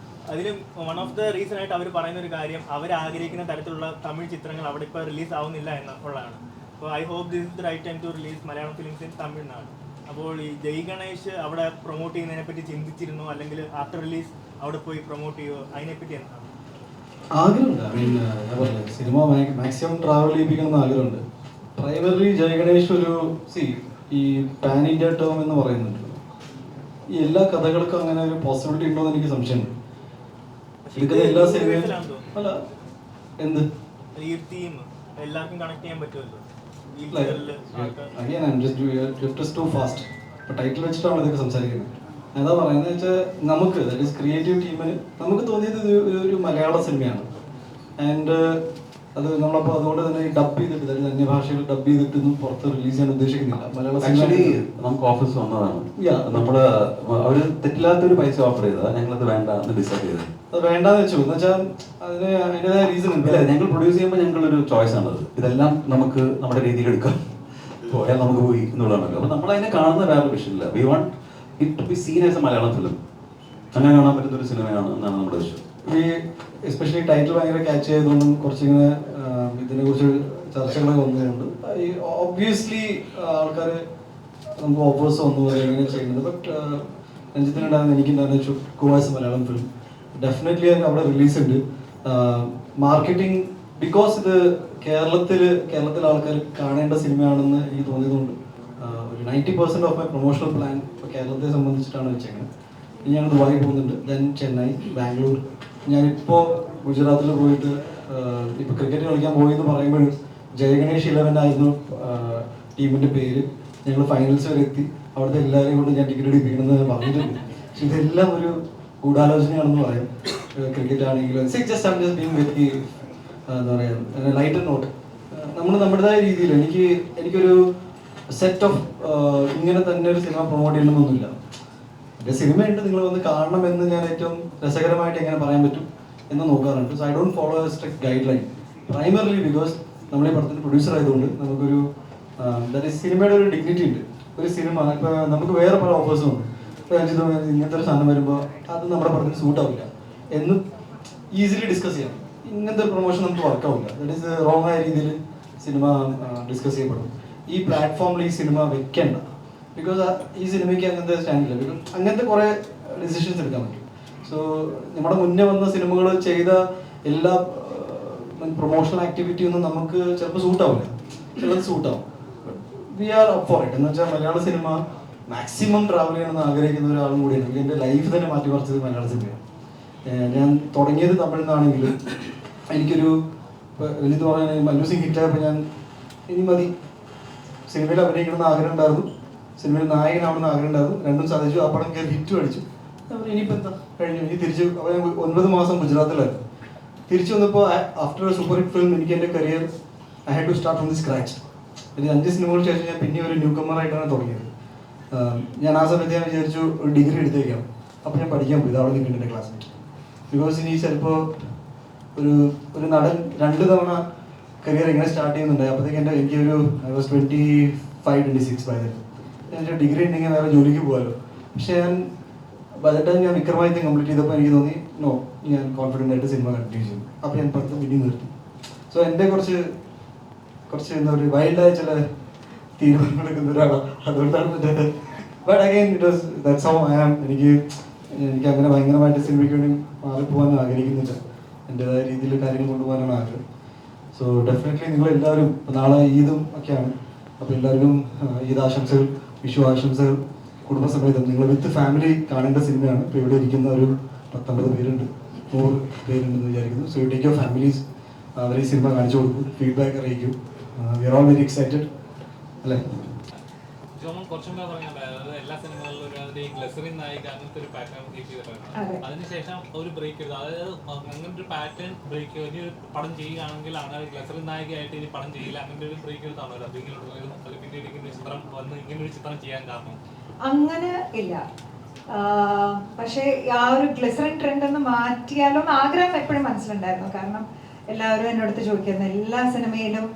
അതിൽ വൺ ഓഫ് ദ റീസൺ ആയിട്ട് അവർ പറയുന്ന ഒരു കാര്യം അവർ ആഗ്രഹിക്കുന്ന തരത്തിലുള്ള തമിഴ് ചിത്രങ്ങൾ അവിടെ ഇപ്പോൾ റിലീസ് ആവുന്നില്ല എന്നുള്ളതാണ്. അപ്പോൾ I hope this is the right time to release Malayalam films in Tamil Nadu. അപ്പോൾ ഈ ജയ് ഗണേഷ് അവിടെ പ്രൊമോട്ട് ചെയ്യുന്നതിനെ പറ്റി ചിന്തിച്ചിരുന്നോ, അല്ലെങ്കിൽ ആഫ്റ്റർ റിലീസ് അവിടെ പോയി പ്രൊമോട്ട് ചെയ്യുമോ, അതിനെപ്പറ്റി എന്താണ് ആഗ്രഹമുണ്ട്? ഐ മീൻ ഞാൻ പറഞ്ഞത് സിനിമ മാക്സിമം ട്രാവൽ ചെയ്യിപ്പിക്കണം എന്ന് ആഗ്രഹമുണ്ട്. പ്രൈമറി ജയ് ഗണേഷ് ഒരു ഈ പാൻ ഇന്ത്യ ടേം എന്ന് പറയുന്നുണ്ട്. ഈ എല്ലാ കഥകൾക്കും അങ്ങനെ ഒരു പോസിബിലിറ്റി ഉണ്ടോ എന്ന് എനിക്ക് സംശയമുണ്ട്. എടുക്കുന്ന എല്ലാ സിനിമയും അല്ല എന്ത് ഈ തീം എല്ലാവർക്കും കണക്ട് ചെയ്യാൻ പറ്റുമല്ലോ. Again, I'm just too fast. ഇപ്പോൾ ടൈറ്റിൽ വെച്ചിട്ടാണ് ഇതൊക്കെ സംസാരിക്കുന്നത്. എന്താ പറയുന്നത് വെച്ചാൽ നമുക്ക് ദാറ്റ് ഈസ് ക്രിയേറ്റീവ് ടീമിന് നമുക്ക് തോന്നിയത് ഒരു മലയാള സിനിമയാണ്. ആൻഡ് അത് നമ്മളപ്പോൾ അതുകൊണ്ട് തന്നെ ഡബ് ചെയ്തിട്ട് അതായത് അന്യഭാഷയിൽ ഡബ് ചെയ്തിട്ടൊന്നും പുറത്ത് റിലീസ് ചെയ്യാൻ ഉദ്ദേശിക്കുന്നില്ല. മലയാള ആക്ച്വലി നമുക്ക് ഓഫേഴ്സ് വന്നതാണ്. നമ്മള് അവര് തെറ്റില്ലാത്തൊരു പൈസ ഓഫർ ചെയ്തതാണ്. ഞങ്ങളത് വേണ്ട എന്ന് ഡിസൈഡ് ചെയ്തത്. അത് വേണ്ടാന്ന് വെച്ചു എന്ന് വെച്ചാൽ അതിന് അതിൻ്റെതായ റീസൺ ഉണ്ട്. ഞങ്ങൾ പ്രൊഡ്യൂസ് ചെയ്യുമ്പോൾ ഞങ്ങളൊരു ചോയ്സ് ആണത്. ഇതെല്ലാം നമുക്ക് നമ്മുടെ രീതിയിൽ എടുക്കാം, പോയാൽ നമുക്ക് പോയി എന്നുള്ളതാണല്ലോ. അപ്പൊ നമ്മൾ അതിനെ കാണുന്ന വേറെ വിഷയമില്ല. We want it to be seen as a Malayalam film. അങ്ങനെ കാണാൻ പറ്റുന്ന ഒരു സിനിമയാണ് എന്നാണ് നമ്മുടെ വിഷയം. ഈ എസ്പെഷ്യലി ടൈറ്റിൽ ഭയങ്കര ക്യാച്ച് ചെയ്തുകൊണ്ടും കുറച്ചിങ്ങനെ ഇതിനെക്കുറിച്ച് ചർച്ചകളൊക്കെ വന്നതുകൊണ്ട് ഈ ഒബ്വിയസ്ലി ആൾക്കാർ നമുക്ക് ഓഫേഴ്സ് വന്നു എങ്ങനെ ചെയ്യുന്നത്. ബട്ട് രഞ്ജിത്തിനുണ്ടാകുന്ന എനിക്കുണ്ടാകുന്ന കുവാസ് മലയാളം ഫിലിം ഡെഫിനറ്റ്ലി അവിടെ റിലീസ് ഉണ്ട്. മാർക്കറ്റിംഗ് ബിക്കോസ് ഇത് കേരളത്തിലെ ആൾക്കാർ കാണേണ്ട സിനിമയാണെന്ന് എനിക്ക് തോന്നിയതുകൊണ്ട് ഒരു 90% ഓഫ് മൈ പ്രൊമോഷണൽ പ്ലാൻ ഇപ്പോൾ കേരളത്തെ സംബന്ധിച്ചിട്ടാണ് വെച്ചേക്കുന്നത്. ഇനി ഞാൻ ദുബായി പോകുന്നുണ്ട്, ദെൻ ചെന്നൈ, ബാംഗ്ലൂർ. ഞാനിപ്പോൾ ഗുജറാത്തിൽ പോയിട്ട് ഇപ്പോൾ ക്രിക്കറ്റ് കളിക്കാൻ പോയി എന്ന് പറയുമ്പോൾ ജയ ഗണേഷ് 11 ആയിരുന്നു ടീമിൻ്റെ പേര്. ഞങ്ങൾ ഫൈനൽസ് വരെ എത്തി. അവിടുത്തെ എല്ലാവരെയും കൊണ്ട് ഞാൻ ടിക്കറ്റ് എടുപ്പിക്കണമെന്ന് പറഞ്ഞിട്ടുണ്ട്. പക്ഷെ ഇതെല്ലാം ഒരു ഗൂഢാലോചനയാണെന്ന് പറയാം. ക്രിക്കറ്റ് ആണെങ്കിലും ജസ്റ്റ് ബീങ് വെരി എന്താ പറയുക ലൈറ്റർ നോട്ട്. നമ്മൾ നമ്മുടേതായ രീതിയിൽ എനിക്കൊരു സെറ്റ് ഓഫ് ഇങ്ങനെ തന്നെ ഒരു സിനിമ പ്രൊമോട്ട് ചെയ്യണമെന്നൊന്നുമില്ല. എൻ്റെ സിനിമയുണ്ട്, നിങ്ങൾ വന്ന് കാണണമെന്ന് ഞാൻ ഏറ്റവും രസകരമായിട്ട് എങ്ങനെ പറയാൻ പറ്റും എന്ന് നോക്കാറുണ്ട്. So I don't follow A strict guide line primarily because നമ്മൾ ഈ പടത്തിൻ്റെ പ്രൊഡ്യൂസർ ആയതുകൊണ്ട് നമുക്കൊരു സിനിമയുടെ ഒരു ഡിഗ്നിറ്റി ഉണ്ട്. ഒരു സിനിമ ഇപ്പോൾ നമുക്ക് വേറെ പല ഓഫേഴ്സും ഉണ്ട്. ഇപ്പോൾ ഇങ്ങനത്തെ ഒരു സാധനം വരുമ്പോൾ അത് നമ്മുടെ പടത്തിന് സൂട്ടാവില്ല എന്ന് ഈസിലി ഡിസ്കസ് ചെയ്യാം. ഇങ്ങനത്തെ ഒരു പ്രൊമോഷൻ നമുക്ക് വർക്കാവില്ല. ദാറ്റ് ഈസ് റോങ് ആയ രീതിയിൽ സിനിമ ഡിസ്കസ് ചെയ്യപ്പെടും. ഈ പ്ലാറ്റ്ഫോമിൽ ഈ സിനിമ വെക്കേണ്ട, ബിക്കോസ് ഈ സിനിമയ്ക്ക് അങ്ങനത്തെ സ്റ്റാൻഡില്ല. ബിക്കോസ് അങ്ങനത്തെ കുറേ ഡിസിഷൻസ് എടുക്കാൻ പറ്റും. സോ നമ്മുടെ മുന്നേ വന്ന സിനിമകൾ ചെയ്ത എല്ലാ പ്രൊമോഷണൽ ആക്ടിവിറ്റി ഒന്നും നമുക്ക് ചിലപ്പോൾ സൂട്ടാവില്ല, ചിലത് സൂട്ടാവും. We are up for it. എന്ന് വെച്ചാൽ മലയാള സിനിമ മാക്സിമം ട്രാവൽ ചെയ്യണമെന്ന് ആഗ്രഹിക്കുന്ന ഒരാളും കൂടിയാണ്. എൻ്റെ ലൈഫ് തന്നെ മാറ്റിമറിച്ചത് മലയാള സിനിമയാണ്. ഞാൻ തുടങ്ങിയത് തമിഴിൽ നിന്നാണെങ്കിലും എനിക്കൊരു വലിയത് പറയാൻ മല്ലു സിംഗ് ഹിറ്റായപ്പോൾ ഞാൻ ഇനി മതി, സിനിമയിൽ അഭിനയിക്കണമെന്ന് ആഗ്രഹം ഉണ്ടായിരുന്നു, സിനിമയിൽ നായകനാവണമെന്ന് ആഗ്രഹം ഉണ്ടായിരുന്നു. രണ്ടും സാധിച്ചു. ആ പടം കയറി ഹിറ്റ് അടിച്ചു. ഇനിയിപ്പോൾ എന്താ കഴിഞ്ഞു. ഇനി തിരിച്ച് 9 മാസം ഗുജറാത്തിലായിരുന്നു. തിരിച്ചു വന്നപ്പോൾ after a super hit film എനിക്ക് എൻ്റെ career I had to start from the scratch. ഒരു 5 സിനിമകൾക്ക് ശേഷം ഞാൻ പിന്നെ ഒരു ന്യൂ കമ്മറായിട്ടാണ് തുടങ്ങിയത്. ഞാൻ ആ സമയത്ത് ഞാൻ വിചാരിച്ചു ഒരു ഡിഗ്രി എടുത്തേക്കാം. അപ്പോൾ ഞാൻ പഠിക്കാൻ പോയി. അവിടെ നിൽക്കുന്നുണ്ട് എൻ്റെ ക്ലാസ്മേറ്റ്. ബിക്കോസ് ഇനി ചിലപ്പോൾ ഒരു നടൻ 2 തവണ കരിയർ എങ്ങനെ സ്റ്റാർട്ട് ചെയ്യുന്നുണ്ട്. അപ്പോഴത്തേക്ക് എനിക്കൊരു ഐ വാസ് 25-26 ആയിരുന്നു. ഞാൻ ഡിഗ്രി ഉണ്ടെങ്കിൽ വേറെ ജോലിക്ക് പോകാമല്ലോ. പക്ഷേ ഞാൻ ബജറ്റായി ഞാൻ വിക്രമാദിത്യം കംപ്ലീറ്റ് ചെയ്തപ്പോൾ എനിക്ക് തോന്നി നോ, ഞാൻ കോൺഫിഡൻ്റ് ആയിട്ട് സിനിമ കണ്ടിന്യൂ ചെയ്തു. അപ്പോൾ ഞാൻ പഠിത്തം പിന്നെ നിർത്തി. സോ എൻ്റെ കുറച്ച് എന്താ പറയുക വൈൽഡായ ചില തീരുമാനങ്ങൾ എടുക്കുന്ന ഒരാളാണ്. അതുകൊണ്ടാണ് but again it was that's how I am. എനിക്ക് അങ്ങനെ ഭയങ്കരമായിട്ട് സിനിമയ്ക്ക് വേണ്ടി മാറിപ്പോകാൻ ആഗ്രഹിക്കുന്നില്ല. എൻ്റെതായ രീതിയിൽ കാര്യങ്ങൾ കൊണ്ടുപോകാനാണ് ആഗ്രഹം. സോ ഡെഫിനറ്റ്ലി നിങ്ങളെല്ലാവരും നാളെ ഈദും ഒക്കെയാണ്. അപ്പോൾ എല്ലാവർക്കും ഈദ് ആശംസകൾ, വിഷു ആശംസകൾ. കുടുംബസമേതം നിങ്ങൾ വിത്ത് ഫാമിലി കാണേണ്ട സിനിമയാണ്. ഇപ്പോൾ ഇവിടെ ഇരിക്കുന്ന ഒരു 19 പേരുണ്ട്, 100 പേരുണ്ടെന്ന് വിചാരിക്കുന്നു. So you take your families, അവർ ഈ സിനിമ കാണിച്ചു കൊടുക്കും, ഫീഡ്ബാക്ക് അറിയിക്കും. We are all very excited അല്ലേ? ജോമോൻ കുറച്ചും കൂടെ പറഞ്ഞാൽ അതായത് എല്ലാ സിനിമകളിലും ഒരു അതിന്റെ ഈ ഗ്ലിസറിൻ നായിക അങ്ങനത്തെ ഒരു പാറ്റേൺ കീപ്പ് ചെയ്തിട്ടുണ്ട്. അതിനുശേഷം ഒരു ബ്രേക്ക് എടുത്തു. അതായത് അങ്ങനത്തെ ഒരു പാറ്റേൺ ബ്രേക്ക് ഇനി ഒരു പടം ചെയ്യുകയാണെങ്കിൽ അങ്ങനെ ഗ്ലിസറിൻ നായികയായിട്ട് ഇനി പടം ചെയ്യില്ല അങ്ങനത്തെ ഒരു ബ്രേക്ക് എടുത്താണോ അത് പിന്നീട് ഇങ്ങനെ ചിത്രം വന്ന് ഇങ്ങനെ ഒരു ചിത്രം ചെയ്യാൻ കാരണം? അങ്ങനെ ഇല്ല. പക്ഷേ ആ ഒരു ഗ്ലിസറിൻ ട്രെൻഡ് ഒന്ന് മാറ്റിയാലോ എന്ന് ആഗ്രഹം എപ്പോഴും മനസ്സിലുണ്ടായിരുന്നു. കാരണം എല്ലാവരും എന്നോടത്ത് ചോദിക്കുന്നത് എല്ലാ സിനിമയിലും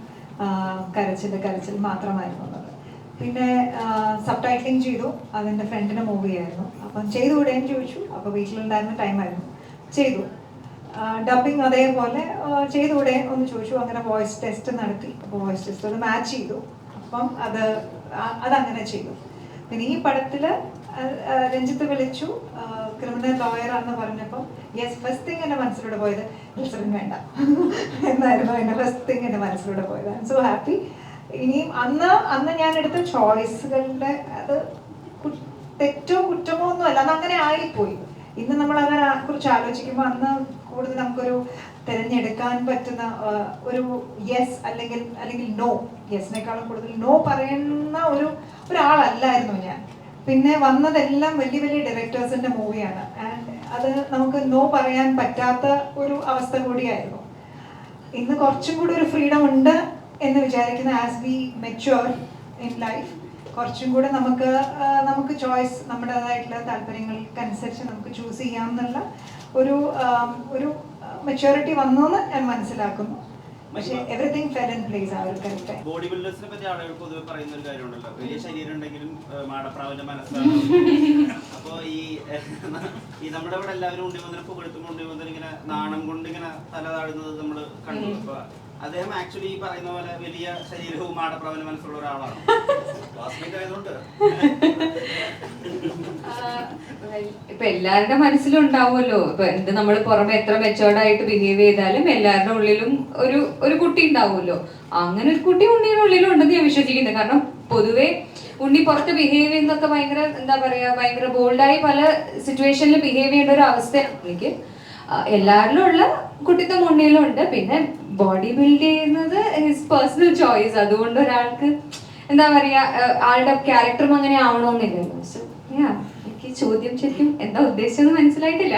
കരച്ചിൽ മാത്രമായിരുന്നു എന്നത്. പിന്നെ സബ് ടൈറ്റിലിംഗ് ചെയ്തു, അതിൻ്റെ ഫ്രണ്ടിൻ്റെ മൂവിയായിരുന്നു. അപ്പം ചെയ്തുകൂടെയെന്ന് ചോദിച്ചു. അപ്പോൾ വീട്ടിലുണ്ടായിരുന്ന ടൈമായിരുന്നു, ചെയ്തു. ഡബിങ് അതേപോലെ ചെയ്തുകൂടെ ഒന്ന് ചോദിച്ചു. അങ്ങനെ വോയിസ് ടെസ്റ്റ് നടത്തി. അപ്പോൾ വോയിസ് ടെസ്റ്റ് അത് മാച്ച് ചെയ്തു. അപ്പം അതങ്ങനെ ചെയ്തു. പിന്നെ ഈ പടത്തിൽ രഞ്ജിത്ത് വിളിച്ചു ക്രിമിനൽ ലോയറാന്ന് പറഞ്ഞപ്പോൾ യെസ്, ഫസ്റ്റ് തിങ് എൻ്റെ മനസ്സിലൂടെ പോയത് ഗ്ലിസറിൻ വേണ്ട എന്നായിരുന്നു എൻ്റെ ഫസ്റ്റ് തിങ് എൻ്റെ മനസ്സിലൂടെ പോയത്. I M so happy. ഇനിയും അന്ന് ഞാൻ എടുത്ത ചോയ്സുകളുടെ അത് തെറ്റോ കുറ്റമോ ഒന്നും അല്ല, അതങ്ങനെ ആയിപ്പോയി. ഇന്ന് നമ്മൾ അങ്ങനെ കുറിച്ച് ആലോചിക്കുമ്പോൾ അന്ന് കൂടുതൽ നമുക്കൊരു തിരഞ്ഞെടുക്കാൻ പറ്റുന്ന ഒരു യെസ് അല്ലെങ്കിൽ നോ, യെസിനേക്കാളും കൂടുതൽ നോ പറയുന്ന ഒരാളല്ലായിരുന്നു ഞാൻ. പിന്നെ വന്നതെല്ലാം വലിയ വലിയ ഡയറക്ടേഴ്സിന്റെ മൂവിയാണ്. ആൻഡ് അത് നമുക്ക് നോ പറയാൻ പറ്റാത്ത ഒരു അവസ്ഥ കൂടിയായിരുന്നു. ഇന്ന് കുറച്ചും കൂടി ഒരു ഫ്രീഡം ഉണ്ട് എന്ന് വിചാരിക്കുന്ന as we mature in life, കുറച്ചും കൂടെ നമുക്ക് ചോയ്സ് നമ്മുടേതായിട്ടുള്ള താല്പര്യങ്ങൾക്കനുസരിച്ച് നമുക്ക് ചൂസ് ചെയ്യാം എന്നുള്ള ഒരു മെച്യൂരിറ്റി വന്നു എന്ന് ഞാൻ മനസ്സിലാക്കുന്നു. പക്ഷേ എവറിത്തിങ് ഫെൽ ഇൻ പ്ലേസ്. ആ ഒരു കറക്റ്റ്. ബോഡി ബിൽഡേഴ്സിനെ പറ്റി ആളുകൾ പൊതുവെ പറയുന്ന ഒരു കാര്യമുണ്ടല്ലോ, വലിയ ശരീരം ഉണ്ടെങ്കിലും മാടപ്രാവിന്റെ മനസ്സാണ്. അപ്പോൾ ഈ നമ്മുടെ ഇവിടെ എല്ലാവരും ഉണ്ണിമന്തിനെ പുകഴ്ത്തുമ്പോൾ ഉണ്ണിമന്തിന് ഇങ്ങനെ നാണം കൊണ്ട് ഇങ്ങനെ തല താഴുന്നത് നമ്മൾ കണ്ടു. അപ്പൊ അദ്ദേഹം ആക്ച്വലി ഈ പറയുന്ന പോലെ വലിയ ശരീരവും മാടപ്രാവിന്റെ മനസ്സുള്ള ഒരാളാണ്. ക്ലാസ്മേറ്റ് ആയതുകൊണ്ട് ഇപ്പൊ എല്ലാവരുടെ മനസ്സിലും ഉണ്ടാവുമല്ലോ. ഇപ്പൊ എന്ത് നമ്മൾ പുറമെ എത്ര മെച്ചോർഡായിട്ട് ബിഹേവ് ചെയ്താലും എല്ലാവരുടെ ഉള്ളിലും ഒരു കുട്ടി ഉണ്ടാവുമല്ലോ. അങ്ങനെ ഒരു കുട്ടി ഉണ്ണിയുടെ ഉള്ളിലും ഉണ്ടെന്ന് ഞാൻ വിശ്വസിക്കുന്നത്. കാരണം പൊതുവെ ഉണ്ണി പുറത്ത് ബിഹേവ് ചെയ്യുന്നതൊക്കെ ഭയങ്കര എന്താ പറയാ, ഭയങ്കര ബോൾഡായി പല സിറ്റുവേഷനിൽ ബിഹേവ് ചെയ്യേണ്ട ഒരു അവസ്ഥയാണ് എനിക്ക്. എല്ലാവരിലും ഉള്ള കുട്ടിത്തം ഉണ്ണിയിലും ഉണ്ട്. പിന്നെ ബോഡി ബിൽഡ് ചെയ്യുന്നത് ഹിസ് പേഴ്സണൽ ചോയ്സ്. അതുകൊണ്ട് ഒരാൾക്ക് എന്താ പറയാ ആളുടെ ക്യാരക്ടറും അങ്ങനെ ആവണമെന്നില്ലല്ലോ. സോ എനിക്ക് ചോദ്യം ശരിക്കും എന്താ ഉദ്ദേശിച്ചെന്ന് മനസ്സിലായിട്ടില്ല.